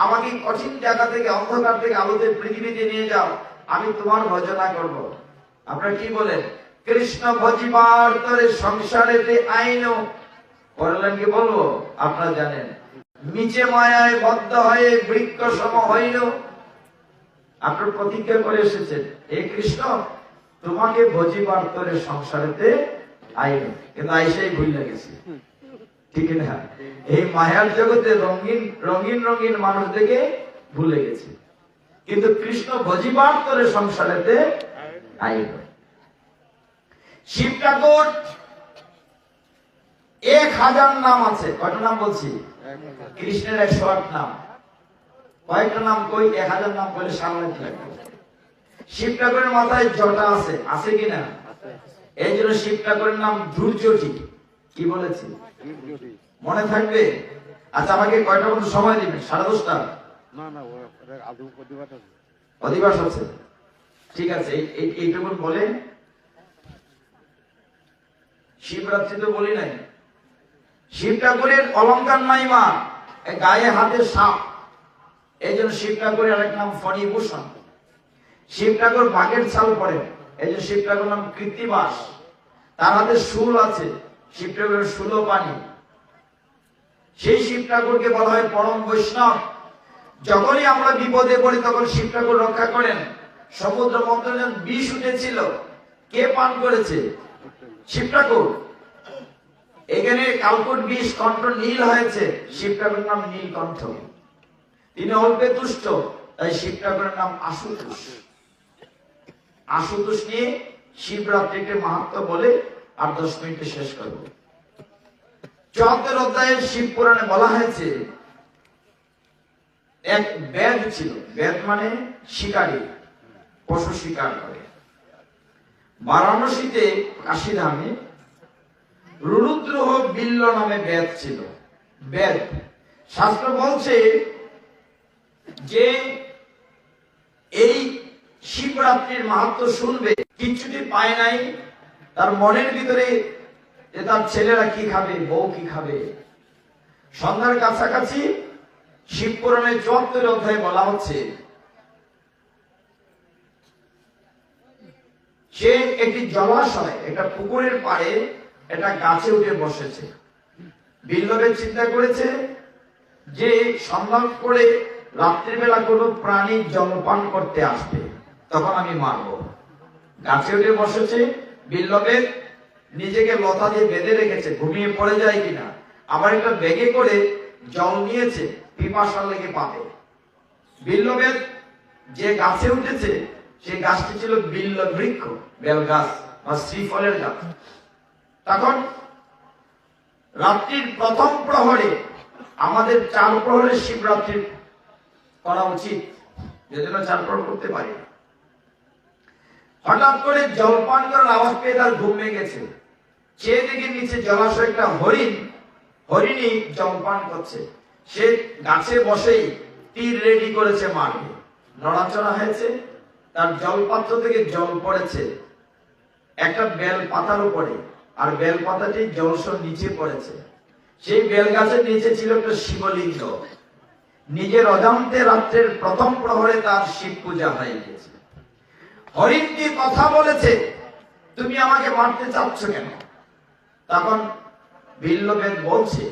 আমাকে কঠিন জায়গা থেকে, অন্ধকার থেকে আলোতে পৃথিবীতে নিয়ে যাও, আমি তোমার ভজনা করব। আপনারা কি বলেন? কৃষ্ণ ভজিবার তরে সংসারেতে আইন। পড়লেন কি বলবো? আপনারা জানেন, নিচে মায়ায় বদ্ধ হয়ে বৃক্ষ সম হইল। আপনার প্রতিজ্ঞা করে এসেছেন, হে কৃষ্ণ, তোমাকে ভজিবার তরে সংসারেতে আইন, কিন্তু আইসাই ভুল লেগেছে, ঠিক না? এই মায়ার জগতে রঙিন রঙিন রঙিন মানুষ দেখে ভুলে গেছে, কিন্তু কৃষ্ণ ভজিবার তরে সংসারেতে আইন। শিব ঠাকুর 1000 নাম আছে। কয়টা নাম বলছি? কৃষ্ণের 108 নাম। কয়েকটা নাম কই? 1000 নাম বলে সামনে লাগবে। শিব ঠাকুরের মাথায় জটা আছে, আছে কিনা? এই জন্য শিব ঠাকুরের নাম ধূর্যটি। কি বলেছি? মনে থাকবে? আচ্ছা, আমাকে কয়টা পর্যন্ত সময় দিবেন? 10:30? অধিবাস আছে, ঠিক আছে। এইটুকু বলে শিবরাত্রি তো বলি নাই। শিব ঠাকুরের অলঙ্কার নাই মা, গায়ে হাতে সাপ, এই জন্য শিব ঠাকুরের আরেক নাম ফণিভূষণ। শিব ঠাকুর বাঘের ছাল পরে, এই জন্য শিব ঠাকুর নাম কৃত্তিবাস। তার হাতে শুল আছে, শিব ঠাকুরের শুলো পানি। সেই শিব ঠাকুরকে বলা হয় পরম বৈষ্ণব। যখনই আমরা বিপদে পড়ি তখন শিব ঠাকুর রক্ষা করেন। সমুদ্র মন্থনে যখন বিষ উঠেছিল, কে পান করেছে? শিব ঠাকুর। এখানে কালকুট বিষ কণ্ঠ নীল হয়েছে, শিব ঠাকুরের নাম নীলকণ্ঠ। তিনি অল্পে তুষ্ট, তাই শিব ঠাকুরের নাম আশুতোষ। আশুতোষ নিয়ে শিবরাত্রিকে মাহাত্ম্য বলে আর 10 মিনিটে শেষ করব। 74 অধ্যায়ের শিব পুরাণে বলা হয়েছে, এক বেদ ছিল। বেদ মানে শিকারী, পশু শিকার করে। বারাণসীতে, কাশীধামে রুদ্র বিল্ল নামে বেদ ছিল। বেদ শাস্ত্র বলছে যে এই শিবরাত্রির মাহাত্ম্য শুনবে, কিচ্ছুটি পায় নাই, তার মনের ভিতরে যে তার ছেলেরা কি খাবে, বউ কি খাবে। সন্ধ্যার কাছাকাছি শিব পুরাণের 74 অধ্যায়ে বলা হচ্ছে, সে একটি জলাশয়, একটা পুকুরের পাড়ে একটা গাছে উঠে বসেছে। বিল্লবের চিন্তা করেছে যে সন্ধ্যা করে রাত্রিবেলা কোনো প্রাণী জলপান করতে আসবে, তখন আমি মারব। গাছে উঠে বসেছে। বিল্লবের নিজেকে লতা দিয়ে বেঁধে রেখেছে, ঘুমিয়ে পড়ে যায় কিনা। আবার একটা ব্যাগে করে জল নিয়েছে, পিপাসার লেগে পাবে। বিল্লবের যে গাছে উঠেছে, সেই গাছটি ছিল বিল্ল বৃক্ষ, বেল গাছ বা শ্রীফলের গাছ। তখন রাত্রির প্রথম প্রহরে, আমাদের 4 প্রহরে শিবরাত্রি করা উচিত, যেজন্য 4 প্রহর করতে পারি। হঠাৎ করে জলপান করার আওয়াজ পেয়ে তার ঘুম ভেঙে গেছে। চেয়ে দেখে নিচে জলাশয় একটা হরিণী জলপান করছে। সে গাছে বসেই তীর রেডি করেছে মারবে। নড়াচড়া হয়েছে, তার জলপাত্র থেকে জল পড়েছে একটা বেল পাতার উপরে, আর বেল পাতাটি জলসর নিচে পড়েছে। সেই বেল গাছের নিচে ছিল একটা শিবলিঙ্গ। নিজের অজান্তে রাত্রের প্রথম প্রহরে তার শিব পূজা হয়ে গেছে। হরিণটি কথা বলেছে, তুমি আমাকে মারতে চাচ্ছ কেন? তখন বিল্লবেদ বলছে,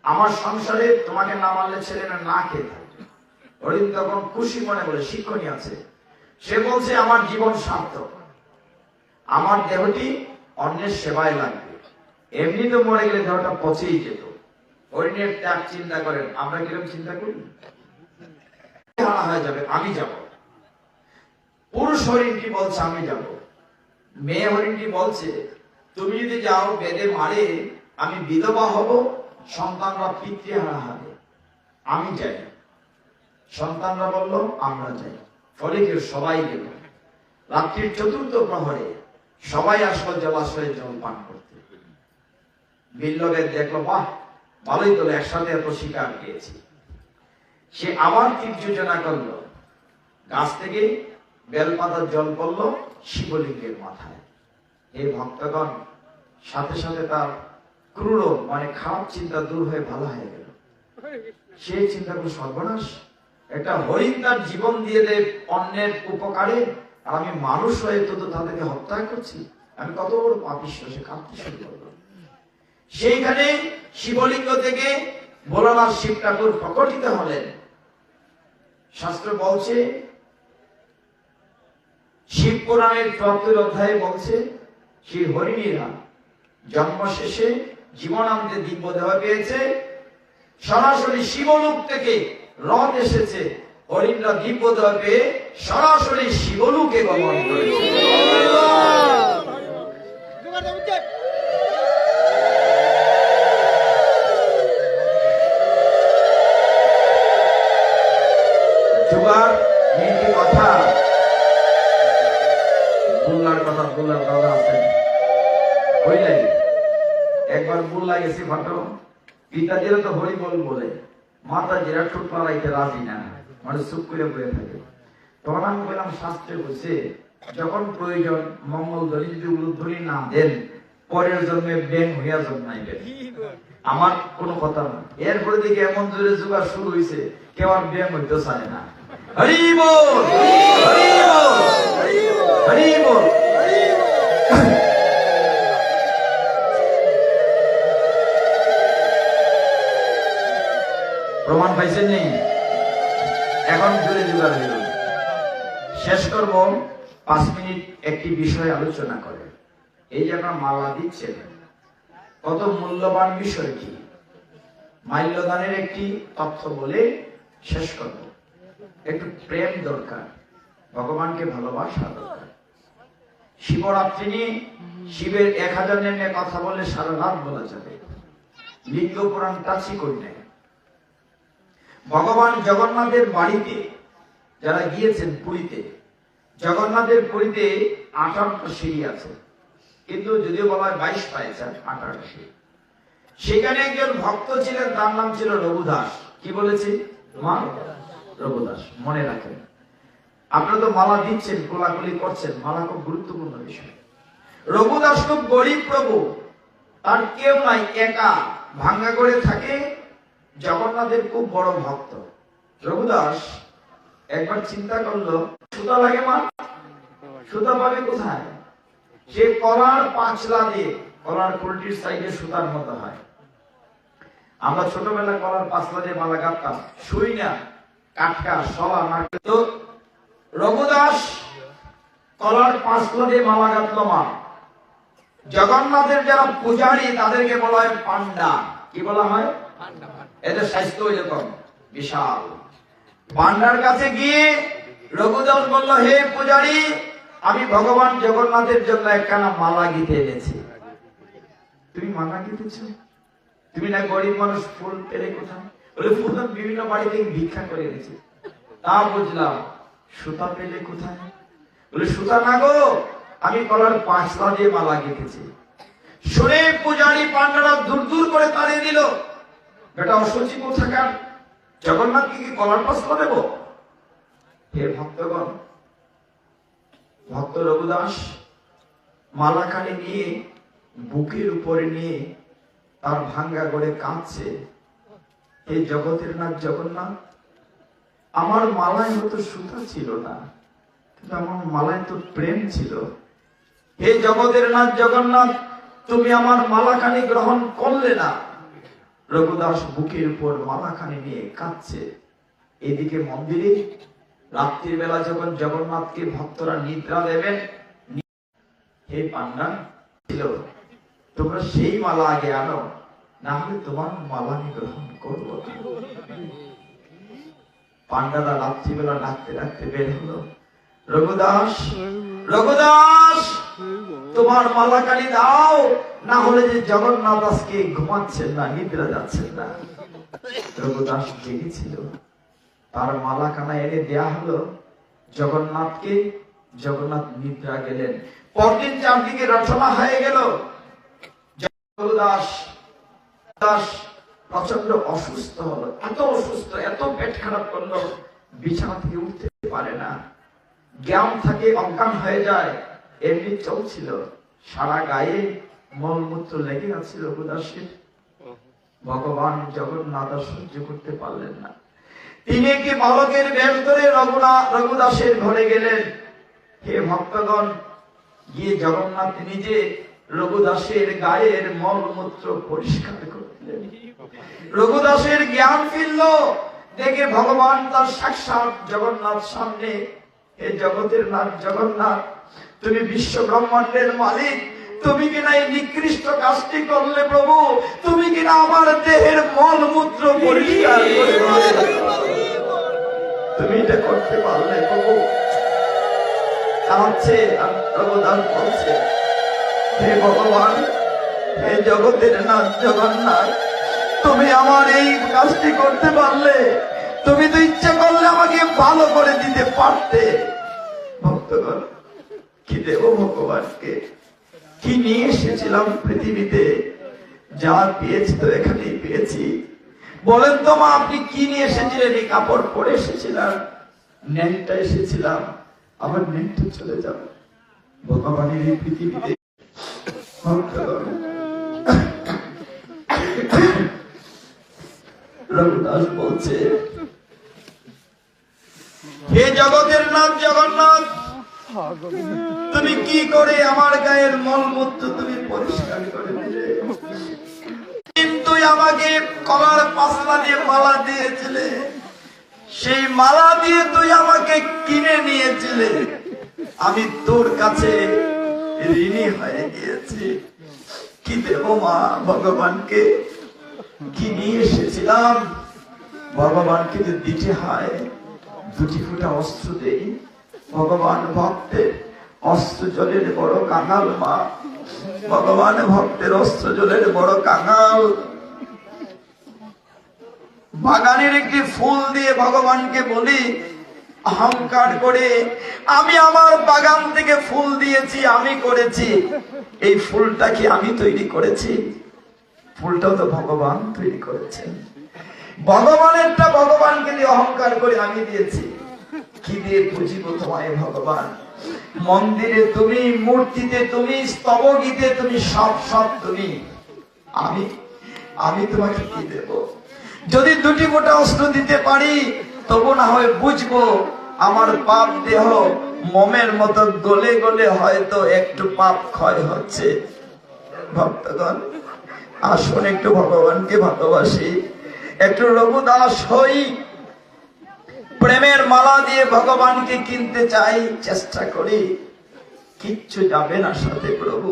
আমার সংসারে তোমাকে না মারলে ছেলেরা না খেয়ে থাকবে। হরিণ তখন খুশি মনে বলে, শিক্ষণীয় আছে। সে বলছে, আমার জীবন সার্থক, আমার দেহটি অন্যের সেবায় লাগবে। এমনি তো মরে গেলে দেহটা পচেই যেত। হরিণের ত্যাগ চিন্তা করেন, আমরা কিরকম চিন্তা করি? হয়ে যাবে, আমি যাব। পুরুষ পুরুষ হরিণটি বলছে আমি যাব। মেয়ে হরিণটি বলছে তুমি যদি যাও বেদে মারে আমি বিধবা হব, সন্তানরা পিতৃহারা হবে, আমি যাই। সন্তানরা বলল আমরা যাই। ফলে কেউ সবাই গেল। রাত্রির চতুর্থ প্রহরে সবাই আসলো জলাশয়ে জল পান করতে। বিল্লবেদ দেখলো বাহ ভালোই তো, একসাথে এত শিকার পেয়েছি। সে আবার তীর যোজনা করলো। গাছ থেকে বেলপাতার জল পড়লো শিবলিঙ্গের মাথায়। এই ভক্তগণ সাথে সাথে তার ক্রূর মানে খারাপ চিন্তা দূর হয়ে ভালো হয়ে গেল। সেই চিন্তা করে সর্বনাশ, একটা হরিণ তার জীবন দিয়ে দেয় অন্যের উপকারে, আর আমি মানুষ হয়ে তো তাদেরকে হত্যা করছি, আমি কত বড় পাপিষ্ঠ। সে কাঁদতে শুরু করলো। সেইখানে শিবলিঙ্গ থেকে ভোলানাথ শিব ঠাকুর প্রকটিত হলেন। শাস্ত্র বলছে, শিব পুরাণের ৭৪ অধ্যায়ে বলছে, সেই হরিণীরা জন্ম শেষে জীবনান্তে দিব্য দেহ পেয়েছে। সরাসরি শিবলোক থেকে রথ এসেছে, হরিণরা দিব্য দেহ পেয়ে সরাসরি শিবলোকে গমন করেছে। যুগার মেয়েটি কথা বুল্লার কথা, বুল্লার দাদা আছেন হইলাই। একবার বুল্লা গেছি ফাটো, পিতাজিরা তো হরি বল বলে, মাতাজিরা ঠোঁট লড়াইতে রাজি না, মানে চুপ করে বয়ে থাকে। তখন আমি বললাম শাস্ত্রে বলছে যখন প্রয়োজন মঙ্গল ধ্বনি যদি উলুধ্বনি না দেন পরের জন্মে ব্যাং হইয়া জন্মাইবেন। আমার কোনো কথা না। এরপরে দিকে এমন জোরে যুগা শুরু হয়েছে, কেউ আর ব্যাং হইতে চায় না। হরি বল, হরি বল, হরি বল। প্রমাণ পাইছেন নেই? এখন জোরে জোগাড় হইল। শেষ করব 5 মিনিট একটি বিষয় আলোচনা করে। এই যে আপনার মালা দিচ্ছেন, কত মূল্যবান বিষয় কি, মাল্যদানের একটি তথ্য বলে শেষ করব। একটু প্রেম দরকার, ভগবানকে ভালোবাসা দরকার। শিবরাত্রি নিয়ে শিবের 1000 নিয়ে কথা বলে সারা রাত বলা যাবে। লিঙ্গ পুরাণ টাচই করি নাই। ভগবান জগন্নাথের বাড়িতে যারা গিয়েছেন পুরীতে, জগন্নাথের পুরীতে 58টা সিঁড়ি আছে, কিন্তু যদিও বলা হয় 22 পায়েছে, 58টা সিঁড়ি। সেখানে একজন ভক্ত ছিলেন, তার নাম ছিল রঘুদাস। কি বলেছি? মা রঘুদাস। মনে রাখেন, আপনারা তো মালা দিচ্ছেন, কোলাকুলি করছেন, মালা খুব গুরুত্বপূর্ণ বিষয়। রঘুদাস খুব গরিব প্রভু, তার কেউ নাই, একা ভাঙ্গা করে থাকে, জগন্নাথের খুব বড় ভক্ত। রঘুদাস একবার চিন্তা করলো, সুতা লাগে মা, সুতা পাবে কোথায়? সে কলার পাঁচলা দিয়ে, কলার কুলটির সাইডে সুতার মতো হয়, আমরা ছোটবেলা কলার পাঁচলা দিয়ে মালা গাঁথতাম, শুই না কাটকা সলা না। তো রঘুদাস কলার পাঁচলা দিয়ে মালা গাঁথলো। মা জগন্নাথের যারা পূজারী তাদেরকে বলা হয় পান্ডা। কি বলা হয়? এদের স্বাস্থ্য এরকম বিশাল। পান্ডার কাছে গিয়ে রঘুদাস বলল, হে পূজারী, আমি ভগবান জগন্নাথের জন্য একখানা মালা গীতে এনেছি। তুমি মালা গীতেছ? তুমি না গরিব মানুষ, ফুল পেলে কোথায়? বলে ফুল বিভিন্ন বাড়ি থেকে ভিক্ষা করে এনেছি। তা বুঝলাম, সুতা পেলে কোথায়? বলে সুতা না গো, আমি কলার পাঁচলা দিয়ে মালা গেঁথেছি। শুনে পূজারী পান্ডারা দূর দূর করে তাড়িয়ে দিল, বেটা অসুচি কোথাকার, জগন্নাথকে কি কলার পাঁচলা দেব? হে ভক্তগণ, ভক্ত রঘুদাস মালাখানি নিয়ে বুকের উপরে নিয়ে তার ভাঙ্গা করে কাঁদছে, হে জগতের নাথ জগন্নাথ, আমার মালায় হয়তো সুতা ছিল না, কিন্তু আমার মালায় তো প্রেম ছিল। হে জগতের নাথ জগন্নাথ, তুমি আমার মালাখানি গ্রহণ করলে না। রঘুদাস বুকের উপর মালাখানি নিয়ে কাঁদছে। এদিকে মন্দিরে রাত্রির বেলা যখন জগন্নাথকে ভক্তরা নিদ্রা দেবেন, হে পান্ডা ছিল, তোমরা সেই মালা আগে আনো, না হলে তোমার মালা আমি গ্রহণ করবো না। পান্ডারা রাত্রিবেলা ডাকতে ডাকতে বের হলো। রঘুদাস, রঘুদাস, তোমার মালাকানি দাও, না হলে যে জগন্নাথ আজকে ঘুমাচ্ছেন না, নিদ্রা যাচ্ছেন না। রঘুদাস জেগেছিল, তার মালাকানা এনে দেয়া হলো জগন্নাথকে। জগন্নাথ নিদ্রা গেলেন। পরদিন চারদিকে রচনা হয়ে গেল। রঘুদাস প্রচন্ড অসুস্থ হলো, এত অসুস্থ, এত পেট খারাপ করলো, বিছানা থেকে উঠতে পারে না, জ্ঞান থাকে, অজ্ঞান হয়ে যায়। এমনি চলছিল, সারা গায়ে মলমূত্র লেগে আছে রঘুদাসের। ভগবান জগন্নাথ সহ্য করতে পারলেন না। তিনি কি বালকের বেশ ধরে রঘুদাসের ঘরে গেলেন। হে ভক্তগণ, গিয়ে জগন্নাথ নিজে রঘুদাসের গায়ের মলমূত্র পরিষ্কার করলেন। রঘুদাসের জ্ঞান ফিরল, দেখে ভগবান তার সাক্ষাৎ জগন্নাথ সামনে। হে জগতের নাথ জগন্নাথ, তুমি বিশ্ব ব্রহ্মাণ্ডের মালিক, তুমি কিনা এই নিকৃষ্ট কাজটি করলে প্রভু, তুমি কিনা আমার দেহের মলমূত্র পরিষ্কার করে দিলে। তুমি এটা করতে পারলে প্রভু। কাঁদছে আর রঘুদাস বলছে, হে ভগবান, হে জগতের নাথ জগন্নাথ, তুমি আমার এই কাজটি করতে পারলে, তুমি তো ইচ্ছা করলে আমাকে ভালো করে দিতে পারতে। ভক্তগণ, কি দেব ভগবানকে? কি নিয়ে এসেছিলাম পৃথিবীতে? যা পেয়েছি তো এখানেই পেয়েছি। বলেন তো মা, আপনি কি নিয়ে এসেছিলেন? এই কাপড় পরে এসেছিলাম, ন্যাংটা এসেছিলাম, আবার ন্যাংটা চলে যাব। ভগবানের এই পৃথিবীতে রঘুদাস বলছে, হে জগতের নাথ জগন্নাথ, তুমি কি করে আমার গায়ের মলমূত্র তুমি পরিষ্কার করে দিলে? কিন্তু আমাকে কলার পাসলা দিয়ে মালা দিয়েছিলে, সেই মালা দিয়ে তুই আমাকে কিনে নিয়েছিলে। আমি তোর কাছে ঋণী হয়ে গিয়েছি। কি দেব মা ভগবানকে? কি নিয়ে এসেছিলাম? ভগবানকে যে দিতে হয়, দুটি ফুটা অস্ত্র দেই। ভগবান ভক্তের অস্ত্র জলের বড় কাঙাল মা। ভগবান ভক্তের অস্ত্র জলের বড় কাঙাল। বাগানের একটি ফুল দিয়ে ভগবানকে বলি, অহংকার করে, আমি আমার বাগান থেকে ফুল দিয়েছি, আমি করেছি। এই ফুলটা কি আমি তৈরি করেছি? ফুলটাও তো ভগবান তৈরি করেছেন। ভগবানেরটা ভগবানকে দিয়ে অহংকার করে আমি দিয়েছি। কি দিয়ে বুঝিব তোমায় ভগবান? মন্দিরে তুমি, মূর্তিতে তুমি, স্তবগীতে তুমি, সব সব তুমি। আমি তোমাকে কি দেব? যদি দুটি মোটা অস্ত্র দিতে পারি, তবু না হয় বুঝবো আমার পাপ দেহ মোমের মতো গলে গলে হয়তো একটু পাপ ক্ষয় হচ্ছে। ভক্তগণ, আসুন একটু ভগবানকে ভালোবাসি, একটু রঘুদাস হই, প্রেমের মালা দিয়ে ভগবানকে কিনতে চাই, চেষ্টা করি। কিচ্ছু যাবে না সাথে প্রভু,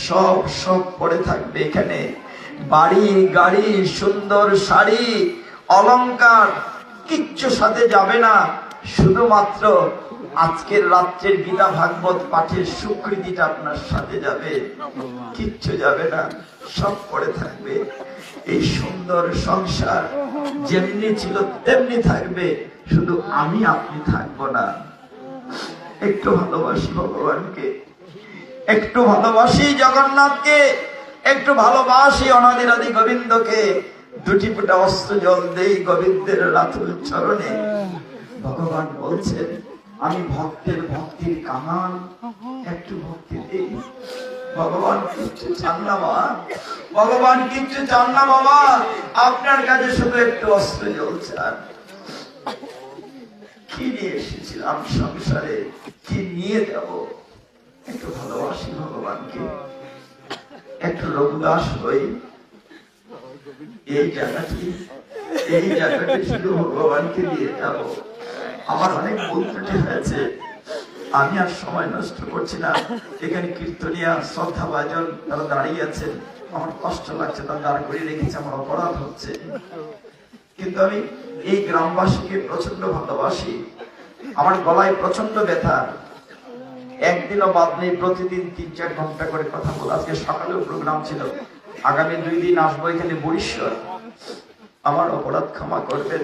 সব সব পড়ে থাকবে এখানে। বাড়ি গাড়ি, সুন্দর শাড়ি, অলংকার, কিচ্ছু সাথে যাবে না। শুধুমাত্র আজকের রাত্রের গীতা ভাগবত পাঠের স্বীকৃতিটা আপনার সাথে যাবে, কিচ্ছু যাবে না, সব পড়ে থাকবে। এই সুন্দর সংসার যেমনি ছিল তেমনি থাকবে, শুধু আমি আপনি থাকবো না। একটু ভালোবাসি ভগবানকে, একটু ভালোবাসি জগন্নাথকে, একটু ভালোবাসি অনাদিরাদি গোবিন্দকে। দুটি ফুটা অস্ত্র জল দেই গোবিন্দের রাতুল চরণে। ভগবান বলছেন, আমি ভক্তের ভক্তির কামান, একটু ভক্তি দেই। ভগবান কিচ্ছু চান না মা, ভগবান কিচ্ছু চান না বাবা, আপনার কাছে শুধু একটু অস্ত্র জল চান। কি নিয়ে এসেছিলাম সংসারে, কি নিয়ে যাব? একটু ভালোবাসি ভগবানকে, একটু রঘুদাস হই। এই জায়গাটি শুধু ভগবানকে দিয়ে যাব। আমার অনেক ভুল ত্রুটি হয়েছে, আমি আর সময় নষ্ট করছি না। এখানে কীর্তনিয়া শ্রদ্ধা ভাজন তারা দাঁড়িয়ে আছেন, আমার কষ্ট লাগছে, তারা দাঁড় করিয়ে রেখেছে, আমার অপরাধ হচ্ছে। কিন্তু আমি এই গ্রামবাসীকে প্রচন্ড ভালোবাসি। আমার গলায় প্রচন্ড ব্যথা, একদিনও বাদ নেই, প্রতিদিন 3-4 ঘন্টা করে কথা বল। আজকে সকালেও প্রোগ্রাম ছিল, আগামী 2 দিন আসবো এখানে বরিশ্বর। আমার অপরাধ ক্ষমা করবেন।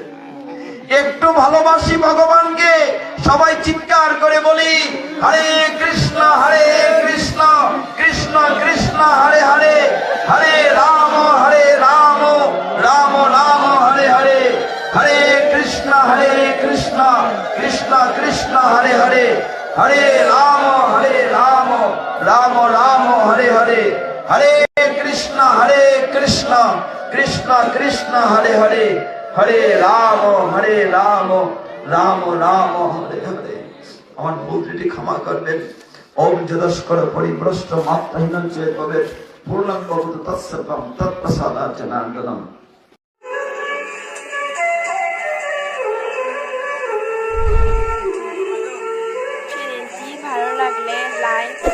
একটু ভালোবাসি ভগবানকে, সবাই চিৎকার করে বলি হরে কৃষ্ণ কৃষ্ণ কৃষ্ণ হরে হরে, হরে রাম রাম রাম হরে হরে, হরে কৃষ্ণ কৃষ্ণ কৃষ্ণ হরে হরে, হরে রাম রাম রাম হরে হরে, হরে কৃষ্ণ কৃষ্ণ কৃষ্ণ হরে হরে, হরে রাম রাম রাম হরে হরে। আমার ভুল ত্রুটি ক্ষমা করবেন। ওম যদস্কর পরিভ্রষ্ট মাত্রাহীন চেত ভবেৎ, পূর্ণং ভবতু তৎসর্বং তৎপ্রসাদার্চনার্দনম। চ্যানেলটি ভালো লাগলে লাইক